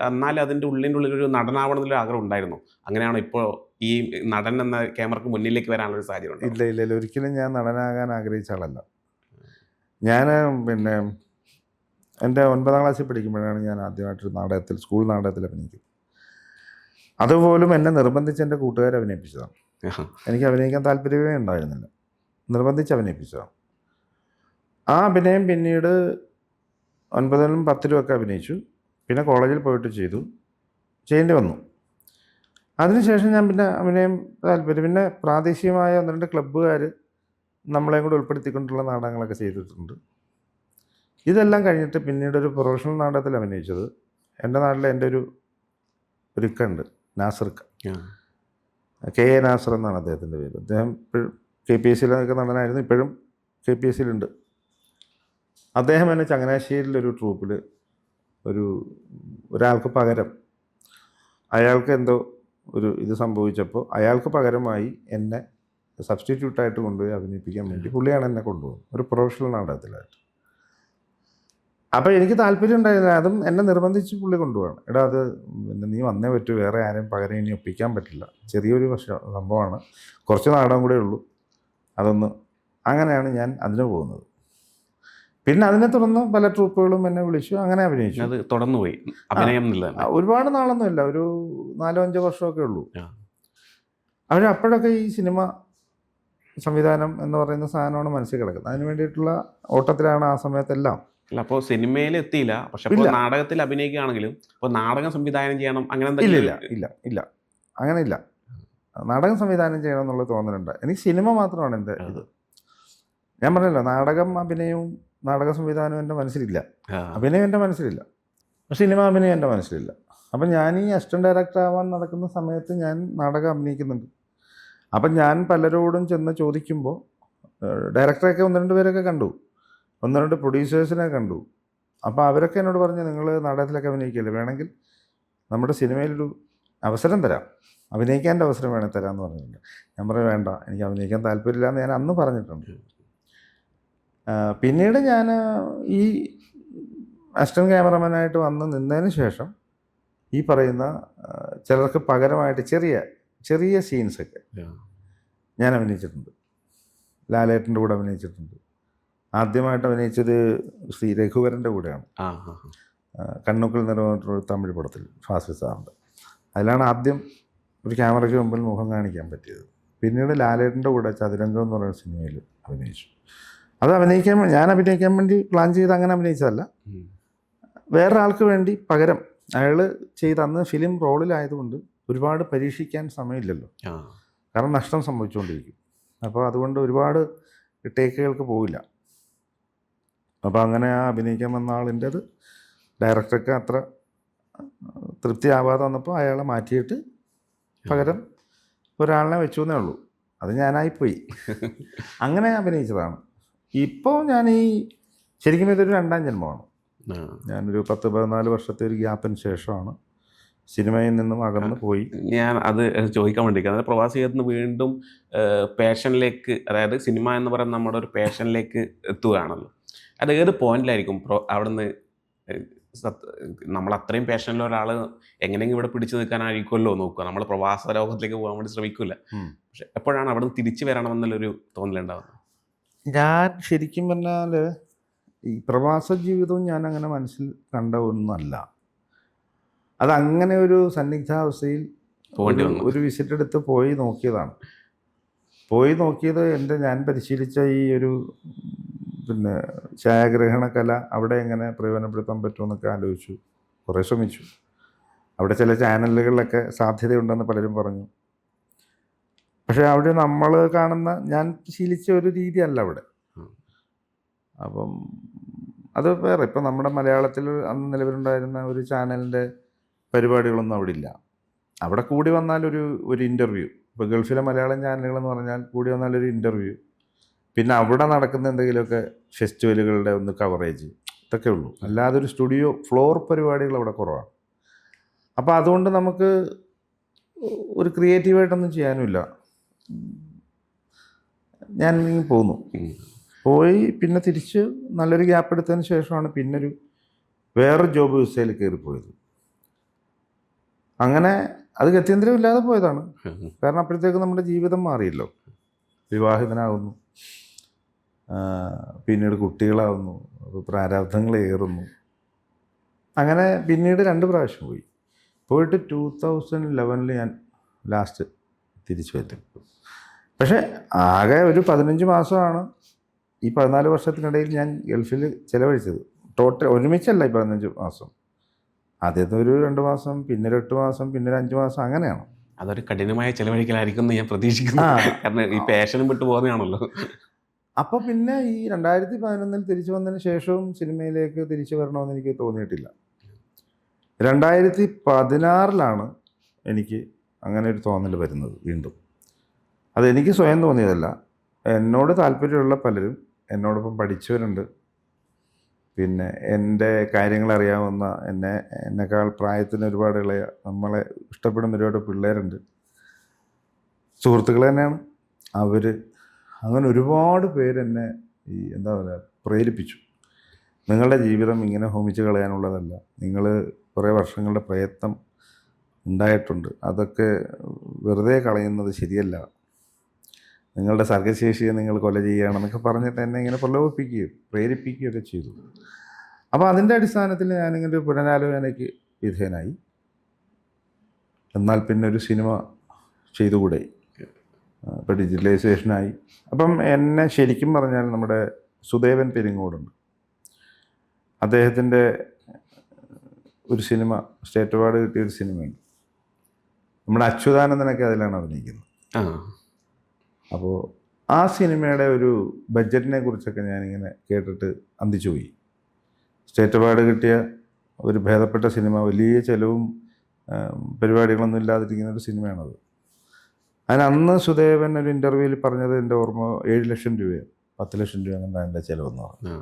എന്നാലും അതിൻ്റെ ഉള്ളിലൊരു നടനാവണം എന്നുള്ള ആഗ്രഹം ഉണ്ടായിരുന്നു. അങ്ങനെയാണോ ഇപ്പോൾ ഈ നടൻ എന്ന ക്യാമറക്ക് മുന്നിലേക്ക് വരാനുള്ളൊരു സാഹചര്യം? ഇല്ല, ഒരിക്കലും ഞാൻ നടനാകാൻ ആഗ്രഹിച്ച ആളല്ല. ഞാൻ പിന്നെ എൻ്റെ 9ാം ക്ലാസ്സിൽ പഠിക്കുമ്പോഴാണ് ഞാൻ ആദ്യമായിട്ടൊരു സ്കൂൾ നാടകത്തിൽ അഭിനയിക്കുന്നത്. അതുപോലും എന്നെ നിർബന്ധിച്ച് എൻ്റെ കൂട്ടുകാരെ അഭിനയിപ്പിച്ചതാണ്. എനിക്ക് അഭിനയിക്കാൻ താല്പര്യമേ ഉണ്ടായിരുന്നില്ല, നിർബന്ധിച്ച് അഭിനയിപ്പിച്ചതാണ്. ആ അഭിനയം പിന്നീട് 9ലും 10ലും ഒക്കെ അഭിനയിച്ചു. പിന്നെ കോളേജിൽ പോയിട്ട് ചെയ്യേണ്ടി വന്നു. അതിനുശേഷം ഞാൻ പിന്നെ അഭിനയം താല്പര്യം, പിന്നെ പ്രാദേശികമായ 1-2 ക്ലബ്ബുകാർ നമ്മളെയും കൂടെ ഉൾപ്പെടുത്തിക്കൊണ്ടുള്ള നാടകങ്ങളൊക്കെ ചെയ്തിട്ടുണ്ട്. ഇതെല്ലാം കഴിഞ്ഞിട്ട് പിന്നീട് ഒരു പ്രൊഫഷണൽ നാടകത്തിൽ അഭിനയിച്ചത് എൻ്റെ നാട്ടിലെ എൻ്റെ ഒരു ഇക്കണ്ട്, നാസർക്ക, KA നാസർ എന്നാണ് അദ്ദേഹത്തിൻ്റെ പേര്. അദ്ദേഹം ഇപ്പോഴും KPSC-ലൊക്കെ നടനായിരുന്നു, ഇപ്പോഴും KPSC-ലുണ്ട്. അദ്ദേഹം എന്നെ ചങ്ങനാശ്ശേരിയിലൊരു ട്രൂപ്പിൽ ഒരാൾക്ക് പകരം, അയാൾക്ക് എന്തോ ഇത് സംഭവിച്ചപ്പോൾ അയാൾക്ക് പകരമായി എന്നെ സബ്സ്റ്റിറ്റ്യൂട്ടായിട്ട് കൊണ്ടുപോയി അഭിനയിപ്പിക്കാൻ വേണ്ടി പുള്ളിയാണ് എന്നെ കൊണ്ടുപോകുന്നത്, ഒരു പ്രൊഫഷണൽ നാടകത്തിലായിട്ട്. അപ്പോൾ എനിക്ക് താല്പര്യം ഉണ്ടായിരുന്നില്ല, അതും എന്നെ നിർബന്ധിച്ച് പുള്ളി കൊണ്ടുപോകണം. എടാ അത് നീ വന്നേ പറ്റൂ, വേറെ ആരെയും പകരം ഇനി ഒപ്പിക്കാൻ പറ്റില്ല, ചെറിയൊരു സംഭവമാണ്, കുറച്ച് നാടകം കൂടെ ഉള്ളൂ, അങ്ങനെയാണ് ഞാൻ അതിന് പോകുന്നത്. പിന്നെ അതിനെ തുടർന്ന് പല ട്രൂപ്പുകളും എന്നെ വിളിച്ചു, അങ്ങനെ അഭിനയിച്ചു. അത് തുടർന്നുപോയി അഭിനയം. ഒരുപാട് നാളൊന്നുമില്ല, ഒരു 4-5 വർഷമൊക്കെ ഉള്ളൂ. അപ്പോഴൊക്കെ ഈ സിനിമ സംവിധാനം എന്ന് പറയുന്ന സാധനമാണ് മനസ്സിൽ കിടക്കുന്നത്. അതിന് വേണ്ടിയിട്ടുള്ള ഓട്ടത്തിലാണ് ആ സമയത്തെല്ലാം. അല്ല, അപ്പോൾ സിനിമയിൽ എത്തിയില്ല, പക്ഷെ നാടകത്തിൽ അഭിനയിക്കുകയാണെങ്കിലും ഇപ്പോൾ നാടകം സംവിധാനം ചെയ്യണം അങ്ങനെ ഇല്ല, അങ്ങനെ ഇല്ല. നാടകം സംവിധാനം ചെയ്യണം എന്നുള്ള തോന്നലുണ്ട്. എനിക്ക് സിനിമ മാത്രമാണ് എൻ്റെ ഇത്. ഞാൻ പറഞ്ഞല്ലോ, അഭിനയവും നാടക സംവിധാനവും എൻ്റെ മനസ്സിലില്ല, അഭിനയം എൻ്റെ മനസ്സിലില്ല, സിനിമ അഭിനയം എൻ്റെ മനസ്സിലില്ല. അപ്പം ഞാൻ ഈ അസിസ്റ്റന്റ് ഡയറക്ടർ ആവാൻ നടക്കുന്ന സമയത്ത് ഞാൻ നാടകം അഭിനയിക്കുന്നുണ്ട്. അപ്പം ഞാൻ പലരോടും ചെന്ന് ചോദിക്കുമ്പോൾ ഡയറക്ടറൊക്കെ 1-2 പേരൊക്കെ കണ്ടു, 1-2 പ്രൊഡ്യൂസേഴ്സിനെ കണ്ടു. അപ്പോൾ അവരൊക്കെ എന്നോട് പറഞ്ഞു, നിങ്ങൾ നാടകത്തിലൊക്കെ അഭിനയിക്കില്ലേ, വേണമെങ്കിൽ നമ്മുടെ സിനിമയിലൊരു അവസരം തരാം, അഭിനയിക്കാൻ്റെ അവസരം വേണേൽ തരാമെന്ന് പറഞ്ഞിട്ടുണ്ട്. ഞാൻ പറഞ്ഞു വേണ്ട, എനിക്ക് അഭിനയിക്കാൻ താല്പര്യമില്ല എന്ന് ഞാൻ അന്ന് പറഞ്ഞിട്ടുണ്ട്. പിന്നീട് ഞാൻ ഈ അസിസ്റ്റന്റ് ക്യാമറമാനായിട്ട് വന്ന് നിന്നതിന് ശേഷം ഈ പറയുന്ന ചിലർക്ക് പകരമായിട്ട് ചെറിയ സീൻസൊക്കെ ഞാൻ അഭിനയിച്ചിട്ടുണ്ട്. ലാലേട്ടൻ്റെ കൂടെ അഭിനയിച്ചിട്ടുണ്ട്. ആദ്യമായിട്ട് അഭിനയിച്ചത് ശ്രീ രഘുവരൻ്റെ കൂടെയാണ്, കണ്ണുക്കൾ നിറഞ്ഞിട്ടുള്ള തമിഴ് പടത്തിൽ ഫാസിൽ സാറിൻ്റെ. അതിലാണ് ആദ്യം ഒരു ക്യാമറയ്ക്ക് മുമ്പിൽ മുഖം കാണിക്കാൻ പറ്റിയത്. പിന്നീട് ലാലേട്ടൻ്റെ കൂടെ ചതുരംഗം എന്ന് പറയുന്ന സിനിമയിൽ അഭിനയിച്ചു. അത് ഞാൻ അഭിനയിക്കാൻ വേണ്ടി പ്ലാൻ ചെയ്ത് അങ്ങനെ അഭിനയിച്ചതല്ല, വേറൊരാൾക്ക് വേണ്ടി പകരം അയാൾ അന്ന് ഫിലിം റോളിലായതുകൊണ്ട് ഒരുപാട് പരീക്ഷിക്കാൻ സമയമില്ലല്ലോ, കാരണം നഷ്ടം സംഭവിച്ചുകൊണ്ടിരിക്കും. അപ്പോൾ അതുകൊണ്ട് ഒരുപാട് ടേക്കുകൾക്ക് പോവില്ല. അപ്പോൾ അങ്ങനെ ആ അഭിനയിക്കാൻ വന്ന ആളിൻ്റെത് ഡയറക്ടർക്ക് അത്ര തൃപ്തിയാവാതെ വന്നപ്പോൾ അയാളെ മാറ്റിയിട്ട് പകരം ഒരാളിനെ വെച്ചു എന്നേ ഉള്ളൂ. അത് ഞാനായിപ്പോയി. അങ്ങനെ അഭിനയിച്ചതാണ്. ഇപ്പോൾ ഞാൻ ശരിക്കും ഇതൊരു രണ്ടാം ജന്മമാണ്. ഞാനൊരു 10-14 വർഷത്തെ ഒരു ഗ്യാപ്പിന് ശേഷമാണ് സിനിമയിൽ നിന്നും അകന്ന് പോയി. ഞാൻ അത് ചോദിക്കാൻ വേണ്ടി, അതായത് പ്രവാസി ജീവിതത്തിൽ വീണ്ടും പാഷനിലേക്ക്, അതായത് സിനിമ എന്ന് പറയുന്ന നമ്മുടെ ഒരു പാഷനിലേക്ക് എത്തുകയാണല്ലോ. അത് ഏത് പോയിന്റിലായിരിക്കും അവിടുന്ന് നമ്മൾ അത്രയും പാഷനിലുള്ള ഒരാൾ എങ്ങനെയെങ്കിലും ഇവിടെ പിടിച്ചു നിൽക്കാനായിരിക്കുമല്ലോ നോക്കുക, നമ്മൾ പ്രവാസ ലോകത്തിലേക്ക് പോകാൻ വേണ്ടി ശ്രമിക്കില്ല. പക്ഷെ എപ്പോഴാണ് അവിടുന്ന് തിരിച്ചു വരണമെന്നുള്ളൊരു തോന്നലുണ്ടാകുന്നത്? ഞാൻ ശരിക്കും പറഞ്ഞാൽ ഈ പ്രവാസ ജീവിതവും ഞാൻ അങ്ങനെ മനസ്സിൽ കണ്ട ഒന്നല്ല. അതങ്ങനെ ഒരു സന്നിഗ്ധാവസ്ഥയിൽ ഒരു വിസിറ്റ് എടുത്ത് പോയി നോക്കിയതാണ്. പോയി നോക്കിയത് ഞാൻ പരിശീലിച്ച ഈ ഒരു ഛായാഗ്രഹണ കല അവിടെ എങ്ങനെ പ്രയോജനപ്പെടുത്താൻ പറ്റുമെന്നൊക്കെ ആലോചിച്ചു. കുറേ ശ്രമിച്ചു. അവിടെ ചില ചാനലുകളിലൊക്കെ സാധ്യതയുണ്ടെന്ന് പലരും പറഞ്ഞു. പക്ഷേ അവിടെ നമ്മൾ കാണുന്ന, ഞാൻ ശീലിച്ച ഒരു രീതിയല്ല അവിടെ. അപ്പം അത് വേറെ. ഇപ്പം നമ്മുടെ മലയാളത്തിൽ അന്ന് നിലവിലുണ്ടായിരുന്ന ഒരു ചാനലിൻ്റെ പരിപാടികളൊന്നും അവിടെ ഇല്ല. അവിടെ കൂടി വന്നാൽ ഒരു ഇൻ്റർവ്യൂ. ഇപ്പോൾ ഗൾഫിലെ മലയാളം ചാനലുകളെന്ന് പറഞ്ഞാൽ കൂടി വന്നാൽ ഒരു ഇൻ്റർവ്യൂ, പിന്നെ അവിടെ നടക്കുന്ന എന്തെങ്കിലുമൊക്കെ ഫെസ്റ്റിവലുകളുടെ ഒന്ന് കവറേജ്, ഇതൊക്കെ ഉള്ളൂ. അല്ലാതെ ഒരു സ്റ്റുഡിയോ ഫ്ലോർ പരിപാടികൾ അവിടെ കുറവാണ്. അപ്പോൾ അതുകൊണ്ട് നമുക്ക് ഒരു ക്രിയേറ്റീവായിട്ടൊന്നും ചെയ്യാനുമില്ല. ഞാൻ പോന്നു. പോയി പിന്നെ തിരിച്ച് നല്ലൊരു ഗ്യാപ്പ് എടുത്തതിന് ശേഷമാണ് പിന്നൊരു വേറൊരു ജോബ് വിസയിൽ കയറിപ്പോയത്. അങ്ങനെ അത് ഗത്യന്തരമില്ലാതെ പോയതാണ്. കാരണം അപ്പോഴത്തേക്ക് നമ്മുടെ ജീവിതം മാറിയല്ലോ. വിവാഹിതനാകുന്നു, പിന്നീട് കുട്ടികളാവുന്നു, പ്രാരാബ്ധങ്ങൾ ഏറുന്നു. അങ്ങനെ പിന്നീട് 2 പ്രാവശ്യം പോയിട്ട് 2011 ഞാൻ ലാസ്റ്റ് തിരിച്ചു വരും. പക്ഷേ ആകെ ഒരു 15 മാസമാണ് ഈ 14 വർഷത്തിനിടയിൽ ഞാൻ ഗൾഫിൽ ചിലവഴിച്ചത്. ടോട്ടൽ ഒരുമിച്ചല്ല ഈ 15 മാസം. ആദ്യത്തെ ഒരു 2 മാസം, പിന്നെ ഒരു 8 മാസം, പിന്നെ ഒരു 5 മാസം, അങ്ങനെയാണ്. അതൊരു കഠിനമായ ചിലവഴിക്കലായിരിക്കും എന്ന് ഞാൻ പ്രതീക്ഷിക്കുന്നു. കാരണം ഈ പാഷനും വിട്ടു പോകുന്നതാണല്ലോ. അപ്പോൾ പിന്നെ ഈ 2011 തിരിച്ചു വന്നതിന് ശേഷവും സിനിമയിലേക്ക് തിരിച്ചു വരണമെന്ന് എനിക്ക് തോന്നിയിട്ടില്ല. 2016 എനിക്ക് അങ്ങനെ ഒരു തോന്നൽ വരുന്നത് വീണ്ടും. അതെനിക്ക് സ്വയം തോന്നിയതല്ല. എന്നോട് താല്പര്യമുള്ള പലരും, എന്നോടൊപ്പം പഠിച്ചവരുണ്ട്, പിന്നെ എൻ്റെ കാര്യങ്ങൾ അറിയാവുന്ന, എന്നെക്കാൾ പ്രായത്തിന് ഒരുപാട് ഇളയ, നമ്മളെ ഇഷ്ടപ്പെടുന്ന ഒരുപാട് പിള്ളേരുണ്ട്, സുഹൃത്തുക്കൾ തന്നെയാണ് അവർ. അങ്ങനെ ഒരുപാട് പേരെന്നെ എന്താ പറയുക, പ്രേരിപ്പിച്ചു. നിങ്ങളുടെ ജീവിതം ഇങ്ങനെ ഹോമിച്ച് കളയാനുള്ളതല്ല, നിങ്ങൾ കുറേ വർഷങ്ങളുടെ പ്രയത്നം ഉണ്ടായിട്ടുണ്ട്, അതൊക്കെ വെറുതെ കളയുന്നത് ശരിയല്ല, നിങ്ങളുടെ സർഗശേഷിയെ നിങ്ങൾ കൊല ചെയ്യുകയാണെന്നൊക്കെ പറഞ്ഞിട്ട് എന്നെ ഇങ്ങനെ പ്രലോഭിപ്പിക്കുകയും പ്രേരിപ്പിക്കുകയൊക്കെ ചെയ്തു. അപ്പോൾ അതിൻ്റെ അടിസ്ഥാനത്തിൽ ഞാനിങ്ങനെ ഒരു പുനരാലോചനയ്ക്ക് വിധേയനായി. എന്നാൽ പിന്നെ ഒരു സിനിമ ചെയ്തുകൂടെ, ഇപ്പോൾ ഡിജിറ്റലൈസേഷനായി. അപ്പം എന്നെ ശരിക്കും പറഞ്ഞാൽ നമ്മുടെ സുദേവൻ പെരിങ്ങോടുണ്ട്, അദ്ദേഹത്തിൻ്റെ ഒരു സിനിമ, സ്റ്റേറ്റ് അവാർഡ് കിട്ടിയൊരു സിനിമയുണ്ട്, നമ്മുടെ അച്യുതാനന്ദനൊക്കെ അതിലാണ് അഭിനയിക്കുന്നത്. അപ്പോൾ ആ സിനിമയുടെ ഒരു ബഡ്ജറ്റിനെ കുറിച്ചൊക്കെ ഞാനിങ്ങനെ കേട്ടിട്ട് അന്തിച്ചു പോയി. സ്റ്റേറ്റ് അവാർഡ് കിട്ടിയ ഒരു ഭേദപ്പെട്ട സിനിമ, വലിയ ചിലവും പരിപാടികളൊന്നും ഇല്ലാതിരിക്കുന്ന ഒരു സിനിമയാണത്. അന്ന് സുദേവൻ ഒരു ഇൻ്റർവ്യൂവിൽ പറഞ്ഞത്, എൻ്റെ ഓർമ്മ 7 ലക്ഷം രൂപയോ 10 ലക്ഷം രൂപ അങ്ങനെ എൻ്റെ ചിലവെന്ന് പറഞ്ഞു.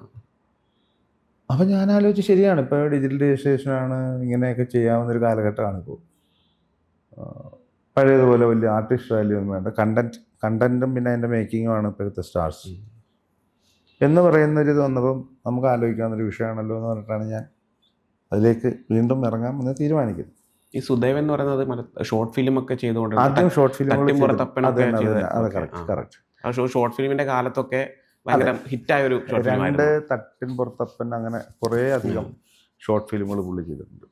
അപ്പം ഞാൻ ആലോചിച്ച്, ശരിയാണ്, ഇപ്പോൾ ഡിജിറ്റലൈസേഷനാണ്, ഇങ്ങനെയൊക്കെ ചെയ്യാവുന്നൊരു കാലഘട്ടമാണിപ്പോൾ. പഴയതുപോലെ വലിയ ആർട്ടിസ്റ്റ് വാല്യൂ ഒന്നും വേണ്ട, കണ്ടൻറ്റും പിന്നെ അതിൻ്റെ മേക്കിങ്ങുമാണ് ഇപ്പോഴത്തെ സ്റ്റാർസ് എന്ന് പറയുന്നൊരിത് വന്നപ്പം നമുക്ക് ആലോചിക്കാവുന്നൊരു വിഷയമാണല്ലോ എന്ന് പറഞ്ഞിട്ടാണ് ഞാൻ അതിലേക്ക് വീണ്ടും ഇറങ്ങാമെന്ന് തീരുമാനിക്കുന്നത്. ഈ സുദേവൻ എന്ന് പറയുന്നത് ഷോർട്ട് ഫിലിം ഒക്കെ ചെയ്തുകൊണ്ട്, ആദ്യം ഷോർട്ട് ഫിലിമുകൾ, ഷോർട്ട് ഫിലിമിന്റെ കാലത്തൊക്കെ ഭയങ്കര ഹിറ്റായ ഒരു 2 തട്ടിൻ പുറത്തപ്പൻ, അങ്ങനെ കുറേ അധികം ഷോർട്ട് ഫിലിമുകൾ പുള്ളി ചെയ്തിട്ടുണ്ട്.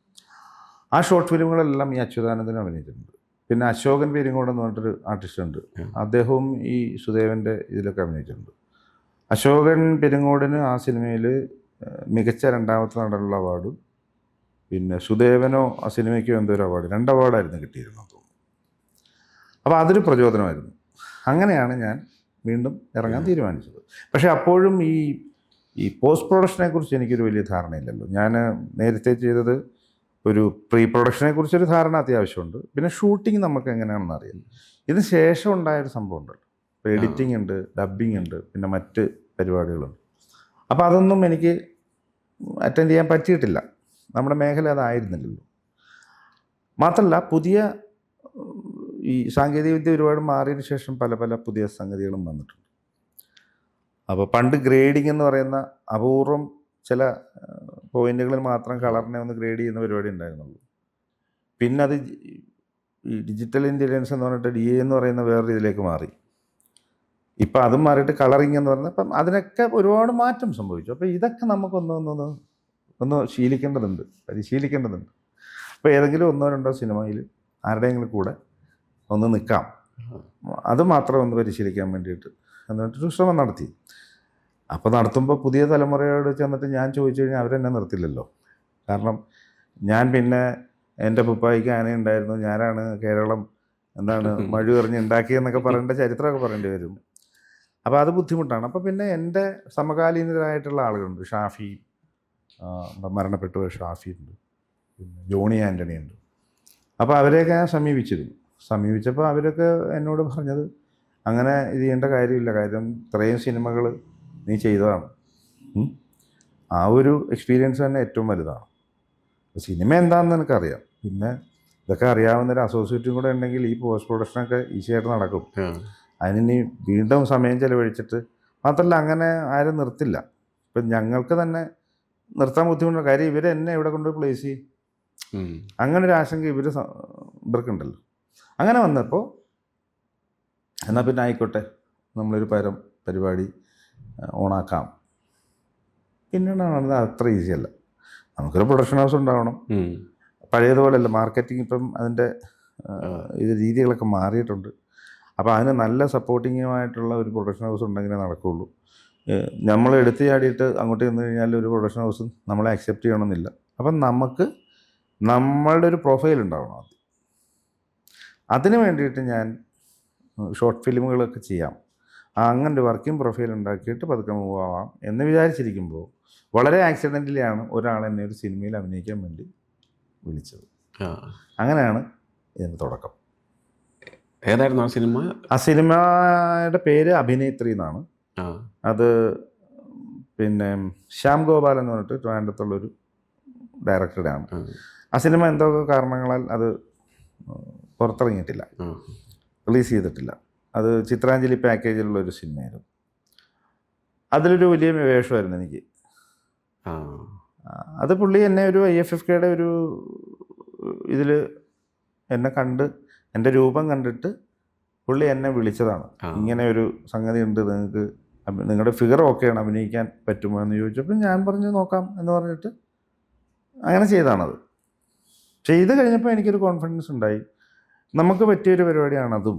ആ ഷോർട്ട് ഫിലിമുകളെല്ലാം ഈ അച്യുതാനന്ദനും അഭിനയിച്ചിട്ടുണ്ട്. പിന്നെ അശോകൻ പെരിങ്ങോടെന്ന് പറഞ്ഞിട്ടൊരു ആർട്ടിസ്റ്റ് ഉണ്ട്, അദ്ദേഹവും ഈ സുദേവൻ്റെ ഇതിലൊക്കെ അഭിനയിച്ചിട്ടുണ്ട്. അശോകൻ പെരിങ്ങോടിന് ആ സിനിമയിൽ മികച്ച 2ാമത്തെ നടനുള്ള അവാർഡ്, പിന്നെ സുദേവനോ ആ സിനിമയ്ക്കോ എന്തോ ഒരു അവാർഡ്, 2 അവാർഡായിരുന്നു കിട്ടിയിരുന്നത് തോന്നുന്നു. അപ്പോൾ അതൊരു പ്രചോദനമായിരുന്നു. അങ്ങനെയാണ് ഞാൻ വീണ്ടും ഇറങ്ങാൻ തീരുമാനിച്ചത്. പക്ഷേ അപ്പോഴും ഈ പോസ്റ്റ് പ്രൊഡക്ഷനെ കുറിച്ച് എനിക്കൊരു വലിയ ധാരണയില്ലല്ലോ. ഞാൻ നേരത്തെ ചെയ്തത് ഒരു പ്രീ പ്രൊഡക്ഷനെ കുറിച്ചൊരു ധാരണ അത്യാവശ്യമുണ്ട്, പിന്നെ ഷൂട്ടിങ് നമുക്ക് എങ്ങനെയാണെന്ന് അറിയാം. ഇതിന് ശേഷം ഉണ്ടായൊരു സംഭവം ഉണ്ടല്ലോ, ഇപ്പോൾ എഡിറ്റിംഗ് ഉണ്ട്, ഡബ്ബിംഗ് ഉണ്ട്, പിന്നെ മറ്റ് പരിപാടികളുണ്ട്. അപ്പോൾ അതൊന്നും എനിക്ക് അറ്റൻഡ് ചെയ്യാൻ പറ്റിയിട്ടില്ല. നമ്മുടെ മേഖല അതായിരുന്നില്ലല്ലോ. മാത്രമല്ല പുതിയ ഈ സാങ്കേതികവിദ്യ ഒരുപാട് മാറിയതിന് ശേഷം പല പല പുതിയ സംഗതികളും വന്നിട്ടുണ്ട്. അപ്പോൾ പണ്ട് ഗ്രേഡിംഗ് എന്ന് പറയുന്ന അപൂർവം ചില പോയിന്റുകളിൽ മാത്രം കളറിനെ ഒന്ന് ഗ്രേഡ് ചെയ്യുന്ന പരിപാടി ഉണ്ടായിരുന്നുള്ളൂ. പിന്നെ അത് ഈ ഡിജിറ്റൽ ഇൻ്റലിജൻസ് എന്ന് പറഞ്ഞിട്ട് DA എന്ന് പറയുന്ന വേറൊരു ഇതിലേക്ക് മാറി. ഇപ്പം അതും മാറിയിട്ട് കളറിങ് എന്ന് പറഞ്ഞാൽ അപ്പം അതിനൊക്കെ ഒരുപാട് മാറ്റം സംഭവിച്ചു. അപ്പോൾ ഇതൊക്കെ നമുക്കൊന്ന് ശീലിക്കേണ്ടതുണ്ട്, പരിശീലിക്കേണ്ടതുണ്ട്. അപ്പോൾ ഏതെങ്കിലും 1-2 സിനിമയിൽ ആരുടെയെങ്കിലും കൂടെ ഒന്ന് നിൽക്കാം, അത് മാത്രം ഒന്ന് പരിശീലിക്കാൻ വേണ്ടിയിട്ട് എന്നിട്ടൊരു ശ്രമം നടത്തി. അപ്പോൾ നടത്തുമ്പോൾ പുതിയ തലമുറയോട് ചെന്നിട്ട് ഞാൻ ചോദിച്ചു കഴിഞ്ഞാൽ അവരെന്നെ നിർത്തില്ലല്ലോ. കാരണം ഞാൻ പിന്നെ എൻ്റെ പുപ്പായിക്ക് ആന ഉണ്ടായിരുന്നു, ഞാനാണ് കേരളം മഴ എറിഞ്ഞ് ഉണ്ടാക്കിയെന്നൊക്കെ പറയേണ്ട ചരിത്രമൊക്കെ പറയേണ്ടി വരും. അപ്പോൾ അത് ബുദ്ധിമുട്ടാണ്. അപ്പോൾ പിന്നെ എൻ്റെ സമകാലീനരായിട്ടുള്ള ആളുകളുണ്ട്. ഷാഫി, മരണപ്പെട്ടു പോയ ഷാഫി ഉണ്ട്, പിന്നെ ജോണി ആൻ്റണി ഉണ്ട്. അപ്പോൾ അവരെയൊക്കെ ഞാൻ സമീപിച്ചപ്പോൾ അവരൊക്കെ എന്നോട് പറഞ്ഞത് അങ്ങനെ ഇത് ചെയ്യേണ്ട കാര്യമില്ല, കാര്യം ഇത്രയും സിനിമകൾ നീ ചെയ്തതാണ്, ആ ഒരു എക്സ്പീരിയൻസ് തന്നെ ഏറ്റവും വലുതാണ്. സിനിമ എന്താണെന്ന് എനിക്കറിയാം, പിന്നെ ഇതൊക്കെ അറിയാവുന്നൊരു അസോസിയേറ്റും കൂടെ ഉണ്ടെങ്കിൽ ഈ പോസ്റ്റ് പ്രൊഡക്ഷനൊക്കെ ഈസിയായിട്ട് നടക്കും. അതിനി വീണ്ടും സമയം ചിലവഴിച്ചിട്ട് മാത്രമല്ല അങ്ങനെ ആരും നിർത്തില്ല. ഇപ്പം ഞങ്ങൾക്ക് തന്നെ നിർത്താൻ ബുദ്ധിമുട്ടുണ്ട്. കാര്യം ഇവരെന്നെ എവിടെ കൊണ്ടുപോയി പ്ലേസ് ചെയ്യും, അങ്ങനെ ഒരു ആശങ്ക ഇവർക്കുണ്ടല്ലോ. അങ്ങനെ വന്നപ്പോൾ എന്നാൽ പിന്നെ ആയിക്കോട്ടെ, നമ്മളൊരു പരിപാടി ഓണാക്കാം. പിന്നീടാണ് അത്ര ഈസിയല്ല. നമുക്കൊരു പ്രൊഡക്ഷൻ ഹൗസ് ഉണ്ടാവണം. പഴയതുപോലെയല്ല, മാർക്കറ്റിംഗ് ഇപ്പം അതിൻ്റെ രീതികളൊക്കെ മാറിയിട്ടുണ്ട്. അപ്പോൾ അതിന് നല്ല സപ്പോർട്ടിങ്ങുമായിട്ടുള്ള ഒരു പ്രൊഡക്ഷൻ ഹൗസ് ഉണ്ടെങ്കിലേ നടക്കുകയുള്ളൂ. നമ്മൾ എടുത്തു ചാടിയിട്ട് അങ്ങോട്ട് ചെന്ന് കഴിഞ്ഞാൽ ഒരു പ്രൊഡക്ഷൻ ഹൗസ് നമ്മളെ അക്സെപ്റ്റ് ചെയ്യണമെന്നില്ല. അപ്പം നമുക്ക് നമ്മളുടെ ഒരു പ്രൊഫൈൽ ഉണ്ടാവണം ആദ്യം. അതിന് വേണ്ടിയിട്ട് ഞാൻ ഷോർട്ട് ഫിലിമുകളൊക്കെ ചെയ്യാം, അങ്ങനെ ഒരു വർക്കിംഗ് പ്രൊഫൈൽ ഉണ്ടാക്കിയിട്ട് പതുക്കെ മൂവ് ആവാം എന്ന് വിചാരിച്ചിരിക്കുമ്പോൾ വളരെ ആക്സിഡൻ്റലിയാണ് ഒരാളെന്നെ ഒരു സിനിമയിൽ അഭിനയിക്കാൻ വേണ്ടി വിളിച്ചത്. അങ്ങനെയാണ് ഇതിൻ്റെ തുടക്കം. ഏതായിരുന്നു ആ സിനിമ? ആ സിനിമയുടെ പേര് അഭിനേത്രി എന്നാണ്. അത് പിന്നെ ശ്യാം ഗോപാൽ എന്ന് പറഞ്ഞിട്ട് ട്രിവാൻഡ്രത്തുള്ളൊരു ഡയറക്ടറുടെ ആണ്. ആ സിനിമ എന്തൊക്കെ കാരണങ്ങളാൽ അത് പുറത്തിറങ്ങിയിട്ടില്ല, റിലീസ് ചെയ്തിട്ടില്ല. അത് ചിത്രാഞ്ജലി പാക്കേജിലുള്ളൊരു സിനിമയായിരുന്നു. അതിലൊരു വലിയ വേഷമായിരുന്നു എനിക്ക്. അത് പുള്ളി എന്നെ ഒരു IFFKയുടെ ഒരു ഇതിൽ എന്നെ കണ്ട് എൻ്റെ രൂപം കണ്ടിട്ട് പുള്ളി എന്നെ വിളിച്ചതാണ്. ഇങ്ങനെ ഒരു സംഗതി ഉണ്ട്, നിങ്ങൾക്ക് നിങ്ങളുടെ ഫിഗർ ഓക്കെയാണ്, അഭിനയിക്കാൻ പറ്റുമോ എന്ന് ചോദിച്ചപ്പോൾ ഞാൻ പറഞ്ഞു നോക്കാം എന്ന് പറഞ്ഞിട്ട് അങ്ങനെ ചെയ്താണത്. ചെയ്ത് കഴിഞ്ഞപ്പോൾ എനിക്കൊരു കോൺഫിഡൻസ് ഉണ്ടായി, നമുക്ക് പറ്റിയൊരു പരിപാടിയാണതും.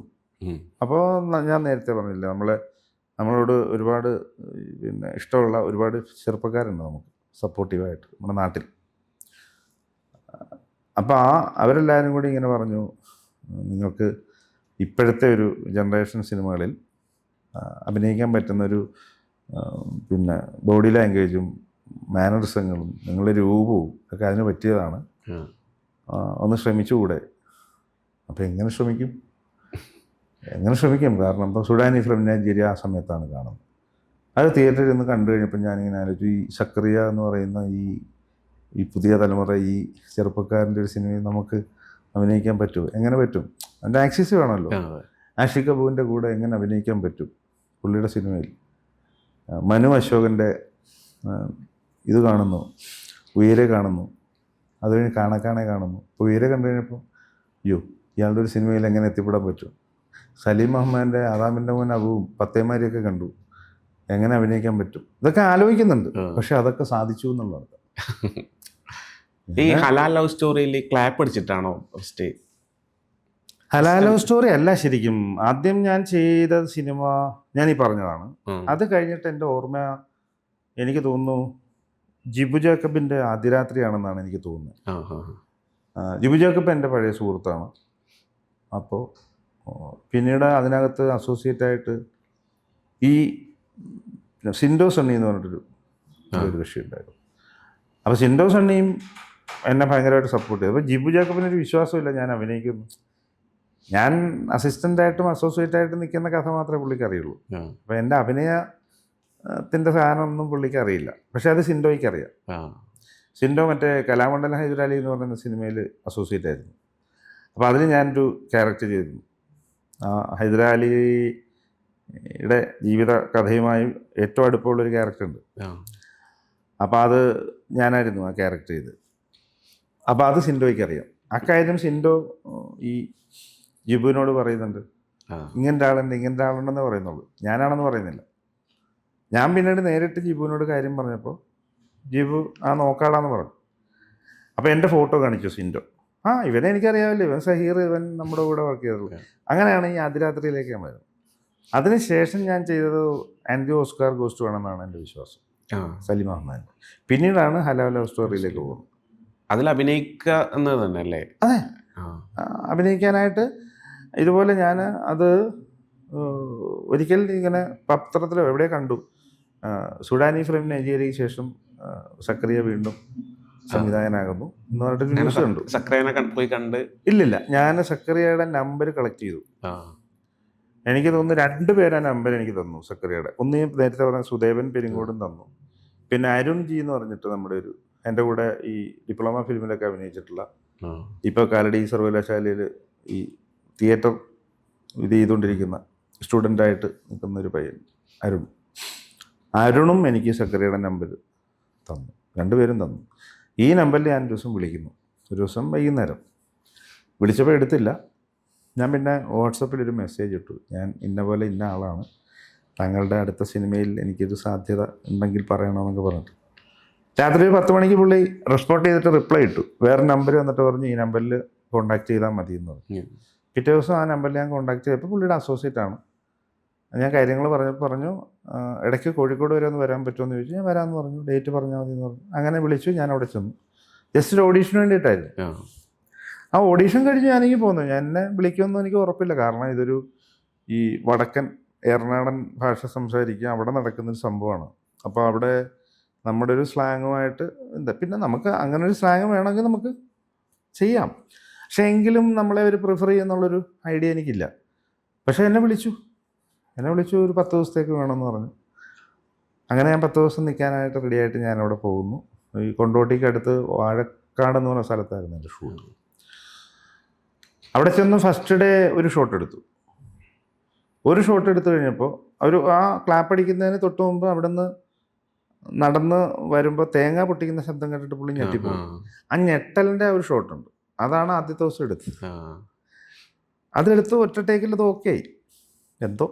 അപ്പോൾ ഞാൻ നേരത്തെ പറഞ്ഞില്ല, നമ്മളോട് ഒരുപാട് പിന്നെ ഇഷ്ടമുള്ള ഒരുപാട് ചെറുപ്പക്കാരുണ്ട് നമുക്ക് സപ്പോർട്ടീവായിട്ട് നമ്മുടെ നാട്ടിൽ. അപ്പോൾ അവരെല്ലാവരും കൂടി ഇങ്ങനെ പറഞ്ഞു, നിങ്ങൾക്ക് ഇപ്പോഴത്തെ ഒരു ജനറേഷൻ സിനിമകളിൽ അഭിനയിക്കാൻ പറ്റുന്നൊരു പിന്നെ ബോഡി ലാംഗ്വേജും മാനറിസങ്ങളും നിങ്ങളുടെ രൂപവും ഒക്കെ അതിന് പറ്റിയതാണ്, ഒന്ന് ശ്രമിച്ചുകൂടെ? അപ്പോൾ എങ്ങനെ ശ്രമിക്കും? കാരണം ഇപ്പോൾ സുഡാനി ഫ്രം നൈജീരിയ ആ സമയത്താണ് കാണുന്നത്. അത് തിയേറ്ററിൽ നിന്ന് കണ്ടു കഴിഞ്ഞപ്പോൾ ഞാനിങ്ങനെ ആലോചിച്ചു, ഈ സക്രിയ എന്ന് പറയുന്ന ഈ പുതിയ തലമുറ ഈ ചെറുപ്പക്കാരൻ്റെ ഒരു സിനിമയിൽ നമുക്ക് അഭിനയിക്കാൻ പറ്റുമോ? എങ്ങനെ പറ്റും? അതിൻ്റെ ആക്സസ് വേണമല്ലോ. ആഷിക് കപൂറിൻ്റെ കൂടെ എങ്ങനെ അഭിനയിക്കാൻ പറ്റും പുള്ളിയുടെ സിനിമയിൽ? മനു അശോകൻ്റെ ഇത് കാണുന്നു, ഉയരെ കാണുന്നു, അത് കഴിഞ്ഞ് കാണാക്കാണെ കാണുന്നു. ഉയരെ കണ്ടു കഴിഞ്ഞപ്പോൾ അയ്യോ, ഇയാളുടെ ഒരു സിനിമയിൽ എങ്ങനെ എത്തിപ്പെടാൻ പറ്റും? സലീം അഹമ്മദിൻ്റെ ആദാമിൻ്റെ മോൻ അബുവും പത്തേമാരിയൊക്കെ കണ്ടു, എങ്ങനെ അഭിനയിക്കാൻ പറ്റും? ഇതൊക്കെ ആലോചിക്കുന്നുണ്ട്, പക്ഷെ അതൊക്കെ സാധിച്ചു എന്നുള്ളത്. ഈ ഹലാൽ ലവ് സ്റ്റോറിയിൽ ക്ലാപ്പ് അടിച്ചിട്ടാണോ ഫസ്റ്റ്? ഹലാൽ ലവ് സ്റ്റോറി അല്ല ശരിക്കും. ആദ്യം ഞാൻ ചെയ്ത സിനിമ ഞാനീ പറഞ്ഞതാണ്. അത് കഴിഞ്ഞിട്ട് എൻ്റെ ഓർമ്മ, എനിക്ക് തോന്നുന്നു ജിബു ജേക്കബിൻ്റെ അതിരാത്രിയാണെന്നാണ് എനിക്ക് തോന്നുന്നത്. ജിബു ജേക്കബ് എൻ്റെ പഴയ സുഹൃത്താണ്. അപ്പോൾ പിന്നീട് അതിനകത്ത് അസോസിയേറ്റായിട്ട് ഈ സിൻഡോ സണ്ണി എന്ന് പറഞ്ഞിട്ടൊരു കക്ഷി ഉണ്ടായിരുന്നു. അപ്പോൾ സിൻഡോ സണ്ണിയും എന്നെ ഭയങ്കരമായിട്ട് സപ്പോർട്ട് ചെയ്തു. അപ്പോൾ ജിബു ജേക്കബിനൊരു വിശ്വാസമില്ല ഞാൻ അഭിനയിക്കുന്നു. ഞാൻ അസിസ്റ്റൻ്റായിട്ടും അസോസിയേറ്റായിട്ടും നിൽക്കുന്ന കഥ മാത്രമേ പുള്ളിക്ക് അറിയുള്ളൂ. അപ്പോൾ എൻ്റെ അഭിനയത്തിൻ്റെ സാധനമൊന്നും പുള്ളിക്ക് അറിയില്ല. പക്ഷേ അത് സിൻഡോയ്ക്ക് അറിയാം. സിൻഡോ മറ്റേ കലാമണ്ഡലം ഹൈദരാലി എന്ന് പറയുന്ന സിനിമയിൽ അസോസിയേറ്റ് ആയിരുന്നു. അപ്പോൾ അതിൽ ഞാനൊരു ക്യാരക്ടർ ചെയ്തിരുന്നു. ഹൈദരാലിയുടെ ജീവിത കഥയുമായി ഏറ്റവും അടുപ്പമുള്ളൊരു ക്യാരക്ടറുണ്ട്. അപ്പോൾ അത് ഞാനായിരുന്നു ആ ക്യാരക്ടർ ചെയ്ത്. അപ്പോൾ അത് സിൻഡോയ്ക്ക് അറിയാം. അക്കാര്യം സിൻഡോ ഈ ജിബുവിനോട് പറയുന്നുണ്ട്, ഇങ്ങനത്തെ ആളുണ്ടെന്നേ പറയുന്നുള്ളൂ, ഞാനാണെന്ന് പറയുന്നില്ല. ഞാൻ പിന്നീട് നേരിട്ട് ജിബുവിനോട് കാര്യം പറഞ്ഞപ്പോൾ ജിബു നോക്കാടാന്ന് പറഞ്ഞു. അപ്പോൾ എൻ്റെ ഫോട്ടോ കാണിച്ചു സിൻഡോ. ഇവനെ എനിക്കറിയാമല്ലോ, ഇവൻ സഹീർ, ഇവൻ നമ്മുടെ കൂടെ വർക്ക് ചെയ്തത്. അങ്ങനെയാണ് ഈ അതിരാത്രിയിലേക്ക് ഞാൻ വരുന്നത്. അതിനുശേഷം ഞാൻ ചെയ്തത് ആൻഡ്രി ഓസ്കാർ ഗോസ്റ്റ് വേണമെന്നാണ് എൻ്റെ വിശ്വാസം, സലീം അഹമ്മദ്. പിന്നീടാണ് ഹലോ ലവ് സ്റ്റോറിയിലേക്ക് പോകുന്നത്. അതിൽ അഭിനയിക്കുക എന്നത് തന്നെ അല്ലേ? അതെ, അഭിനയിക്കാനായിട്ട് ഇതുപോലെ ഞാൻ അത് ഒരിക്കൽ ഇങ്ങനെ പത്രത്തിലോ എവിടെ കണ്ടു, സുഡാനി ഫിലിം നൈജീരിയയ്ക്ക് ശേഷം സക്കറിയ വീണ്ടും സംവിധായകനാകുന്നു എന്ന് പറഞ്ഞിട്ട് ന്യൂസ് കണ്ടു. സക്കറിയനെ പോയി കണ്ട്? ഇല്ലില്ല, ഞാൻ സക്കറിയയുടെ നമ്പർ കളക്ട് ചെയ്തു. എനിക്ക് തോന്നുന്നു 2 പേര് ആ നമ്പർ എനിക്ക് തന്നു സക്കറിയയുടെ. ഒന്ന് നേരത്തെ പറഞ്ഞ സുദേവൻ പെരിങ്ങോടും തന്നു. പിന്നെ അരുൺ ജി എന്ന് പറഞ്ഞിട്ട് നമ്മുടെ എൻ്റെ കൂടെ ഈ ഡിപ്ലോമ ഫിലിമിലൊക്കെ അഭിനയിച്ചിട്ടുള്ള, ഇപ്പോൾ കാലടി സർവകലാശാലയിൽ ഈ തിയേറ്റർ ഇത് ചെയ്തുകൊണ്ടിരിക്കുന്ന സ്റ്റുഡൻ്റായിട്ട് നിൽക്കുന്നൊരു പയ്യൻ അരുണും എനിക്ക് സക്കറിയയുടെ നമ്പർ തന്നു. 2 പേരും തന്നു. ഈ നമ്പറിൽ ഞാൻ ഒരു ദിവസം വിളിക്കുന്നു. ഒരു ദിവസം വൈകുന്നേരം വിളിച്ചപ്പോൾ എടുത്തില്ല. ഞാൻ പിന്നെ വാട്സപ്പിലൊരു മെസ്സേജ് ഇട്ടു, ഞാൻ ഇന്ന പോലെ ഇന്ന ആളാണ്, താങ്കളുടെ അടുത്ത സിനിമയിൽ എനിക്കൊരു സാധ്യത ഉണ്ടെങ്കിൽ പറയണമെന്നൊക്കെ പറഞ്ഞിട്ട്. രാത്രി 10 മണിക്ക് പുള്ളി റെസ്പോണ്ട് ചെയ്തിട്ട് റിപ്ലൈ ഇട്ടു. വേറെ നമ്പർ വന്നിട്ട് പറഞ്ഞു ഈ നമ്പറിൽ കോൺടാക്ട് ചെയ്താൽ മതി എന്ന് പറഞ്ഞു. പിറ്റേ ദിവസം ആ നമ്പറിൽ ഞാൻ കോൺടാക്ട് ചെയ്തപ്പോൾ പുള്ളിയുടെ അസോസിയേറ്റ് ആണ്. ഞാൻ കാര്യങ്ങൾ പറഞ്ഞു ഇടയ്ക്ക് കോഴിക്കോട് വരെ ഒന്ന് വരാൻ പറ്റുമോ എന്ന് ചോദിച്ചു. ഞാൻ വരാമെന്ന് പറഞ്ഞു. ഡേറ്റ് പറഞ്ഞാൽ മതി എന്ന് പറഞ്ഞു. അങ്ങനെ വിളിച്ചു. ഞാൻ അവിടെ ചെന്നു. ജസ്റ്റ് ഒരു ഓഡീഷന് വേണ്ടിയിട്ടായിരുന്നു. ആ ഓഡീഷൻ കഴിഞ്ഞ് ഞാനെനിക്ക് പോന്നു. എന്നെ വിളിക്കുമെന്ന് എനിക്ക് ഉറപ്പില്ല. കാരണം ഇതൊരു ഈ വടക്കൻ എറണാടൻ ഭാഷ സംസാരിക്കുക അവിടെ നടക്കുന്നൊരു സംഭവമാണ്. അപ്പോൾ അവിടെ നമ്മുടെ ഒരു സ്ലാങ്ങുമായിട്ട് പിന്നെ നമുക്ക് അങ്ങനെ ഒരു സ്ലാങ് വേണമെങ്കിൽ നമുക്ക് ചെയ്യാം. പക്ഷേ എങ്കിലും നമ്മളെ ഒരു പ്രിഫർ ചെയ്യുന്നുള്ളൊരു ഐഡിയ എനിക്കില്ല. പക്ഷേ എന്നെ വിളിച്ചു ഒരു 10 ദിവസത്തേക്ക് വേണമെന്ന് പറഞ്ഞു. അങ്ങനെ ഞാൻ 10 ദിവസം നിൽക്കാനായിട്ട് റെഡിയായിട്ട് ഞാനവിടെ പോകുന്നു. ഈ കൊണ്ടോട്ടിക്ക് അടുത്ത് വാഴക്കാടെന്ന് പറഞ്ഞ സ്ഥലത്തായിരുന്നു എൻ്റെ ഷൂട്ട്. അവിടെ ചെന്ന് ഫസ്റ്റ് ഡേ ഒരു ഷോട്ട് എടുത്തു കഴിഞ്ഞപ്പോൾ ആ ക്ലാപ്പ് അടിക്കുന്നതിന് തൊട്ട് മുമ്പ് അവിടെ നിന്ന് നടന്ന് വരുമ്പോൾ തേങ്ങ പൊട്ടിക്കുന്ന ശബ്ദം കേട്ടിട്ട് പുള്ളി ഞെട്ടിപ്പോയി. ആ ഞെട്ടലിൻ്റെ ഒരു ഷോട്ടുണ്ട്, അതാണ് ആദ്യത്തെ ദിവസം എടുത്തത്. അതെടുത്ത് ഒറ്റ ടേക്കിൽ അത് ഓക്കെ ആയി എന്തോ.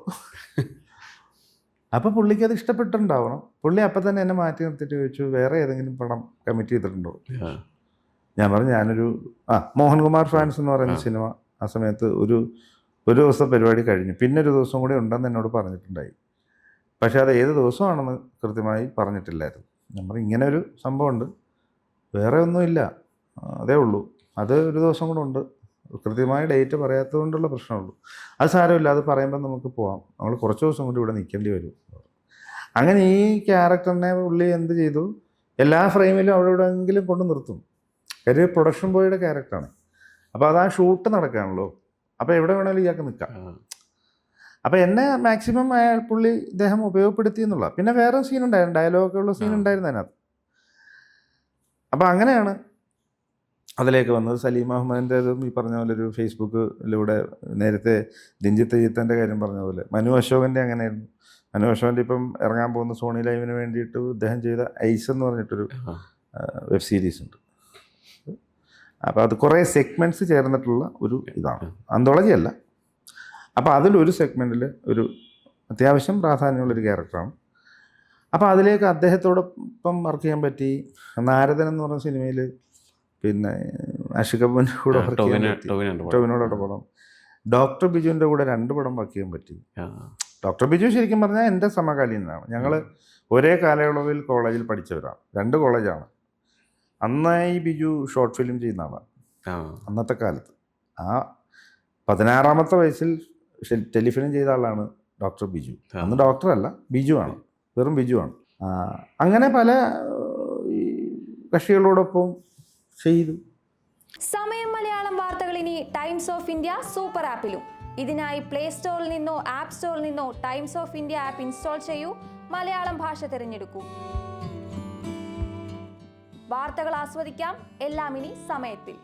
അപ്പോൾ പുള്ളിക്ക് അത് ഇഷ്ടപ്പെട്ടിട്ടുണ്ടാവണം. പുള്ളി അപ്പം തന്നെ എന്നെ മാറ്റി നിർത്തിയിട്ട് ചോദിച്ചു, വേറെ ഏതെങ്കിലും പടം കമ്മിറ്റ് ചെയ്തിട്ടുണ്ടോ? ഞാൻ പറഞ്ഞു ഞാനൊരു മോഹൻകുമാർ ഫാൻസ് എന്ന് പറയുന്ന സിനിമ ആ സമയത്ത് ഒരു ദിവസം പരിപാടി കഴിഞ്ഞു. പിന്നെ ഒരു ദിവസം കൂടി ഉണ്ടെന്ന് എന്നോട് പറഞ്ഞിട്ടുണ്ടായി. പക്ഷേ അത് ഏത് ദിവസമാണെന്ന് കൃത്യമായി പറഞ്ഞിട്ടില്ലായിരുന്നു. ഞാൻ പറഞ്ഞു ഇങ്ങനെ ഒരു സംഭവമുണ്ട്, വേറെ ഒന്നുമില്ല, അതേ ഉള്ളൂ, അത് ഒരു ദിവസം കൂടെ ഉണ്ട്, കൃത്യമായ ഡേറ്റ് പറയാത്തത് കൊണ്ടുള്ള പ്രശ്നമുള്ളൂ. അത് സാരമില്ല, അത് പറയുമ്പോൾ നമുക്ക് പോവാം, നമ്മൾ കുറച്ച് ദിവസം കൂടി ഇവിടെ നിൽക്കേണ്ടി വരും. അങ്ങനെ ഈ ക്യാരക്ടറിനെ പുള്ളി എന്ത് ചെയ്തു, എല്ലാ ഫ്രെയിമിലും അവിടെ എവിടെയെങ്കിലും കൊണ്ട് നിർത്തും. ഒരു പ്രൊഡക്ഷൻ ബോയുടെ ക്യാരക്ടറാണ്. അപ്പോൾ അത് ആ ഷൂട്ട് നടക്കുകയാണല്ലോ, അപ്പോൾ എവിടെ വേണമെങ്കിലും ഇയാൾക്ക് നിൽക്കാം. അപ്പോൾ എന്നെ മാക്സിമം ഇദ്ദേഹം ഉപയോഗപ്പെടുത്തി എന്നുള്ള. പിന്നെ വേറെ സീൻ ഉണ്ടായിരുന്നു, ഡയലോഗൊക്കെയുള്ള സീൻ ഉണ്ടായിരുന്നു അതിനകത്ത്. അപ്പോൾ അങ്ങനെയാണ് അതിലേക്ക് വന്നത്. സലീം അഹമ്മദിൻ്റെതും ഈ പറഞ്ഞ പോലെ ഒരു ഫേസ്ബുക്കിലൂടെ, നേരത്തെ ദിഞ്ചിത്ത് ജീത്തൻ്റെ കാര്യം പറഞ്ഞ പോലെ മനു അശോകൻ്റെ അങ്ങനെയായിരുന്നു. മനു അശോകൻ്റെ ഇപ്പം ഇറങ്ങാൻ പോകുന്ന സോണി ലൈവിന് വേണ്ടിയിട്ട് ഇദ്ദേഹം ചെയ്ത ഐസ് എന്ന് പറഞ്ഞിട്ടൊരു വെബ് സീരീസ് ഉണ്ട്. അപ്പോൾ അത് കുറേ സെഗ്മെൻറ്റ്സ് ചേർന്നിട്ടുള്ള ഒരു ഇതാണ്, അന്തോളജി അല്ല. അപ്പോൾ അതിലൊരു സെഗ്മെൻറ്റിൽ ഒരു അത്യാവശ്യം പ്രാധാന്യമുള്ളൊരു ക്യാരക്ടറാണ്. അപ്പോൾ അതിലേക്ക് അദ്ദേഹത്തോടൊപ്പം വർക്ക് ചെയ്യാൻ പറ്റി. നാരദൻ എന്ന് പറഞ്ഞ സിനിമയിൽ പിന്നെ ആഷിഖ് കപൂറിൻ്റെ കൂടെ വർക്ക് ചെയ്യാൻ പറ്റി, ടോവിനോടെ പടം. ഡോക്ടർ ബിജുവിൻ്റെ കൂടെ 2 പടം വർക്ക് ചെയ്യാൻ പറ്റി. ഡോക്ടർ ബിജു ശരിക്കും പറഞ്ഞാൽ എൻ്റെ സമകാലീനാണ്. ഞങ്ങൾ ഒരേ കാലയളവിൽ കോളേജിൽ പഠിച്ചവരാണ്, 2 കോളേജാണ്. അന്ന് ഈ ബിജു ഷോർട്ട് ഫിലിം ചെയ്യുന്നതാണ് അന്നത്തെ കാലത്ത്. ആ 16-ാമത്തെ വയസ്സിൽ ടെലിഫിലിം ചെയ്ത ആളാണ് ഡോക്ടർ ബിജു. അന്ന് ഡോക്ടറല്ല, ബിജു ആണ്, വെറും ബിജു ആണ്. അങ്ങനെ പല കക്ഷികളോടൊപ്പം ചെയ്തു. സമയം മലയാളം വാർത്തകൾ ഇനി ടൈംസ് ഓഫ് ഇന്ത്യ സൂപ്പർ ആപ്പിലും. ഇതിനായി പ്ലേ സ്റ്റോറിൽ നിന്നോ ആപ്പ് സ്റ്റോറിൽ നിന്നോ times of India app install ചെയ്യൂ. മലയാളം ഭാഷ തിരഞ്ഞെടുക്കൂ. വാർത്തകൾ ആസ്വദിക്കാം. എല്ലാം ഇനി സമയത്തിൽ.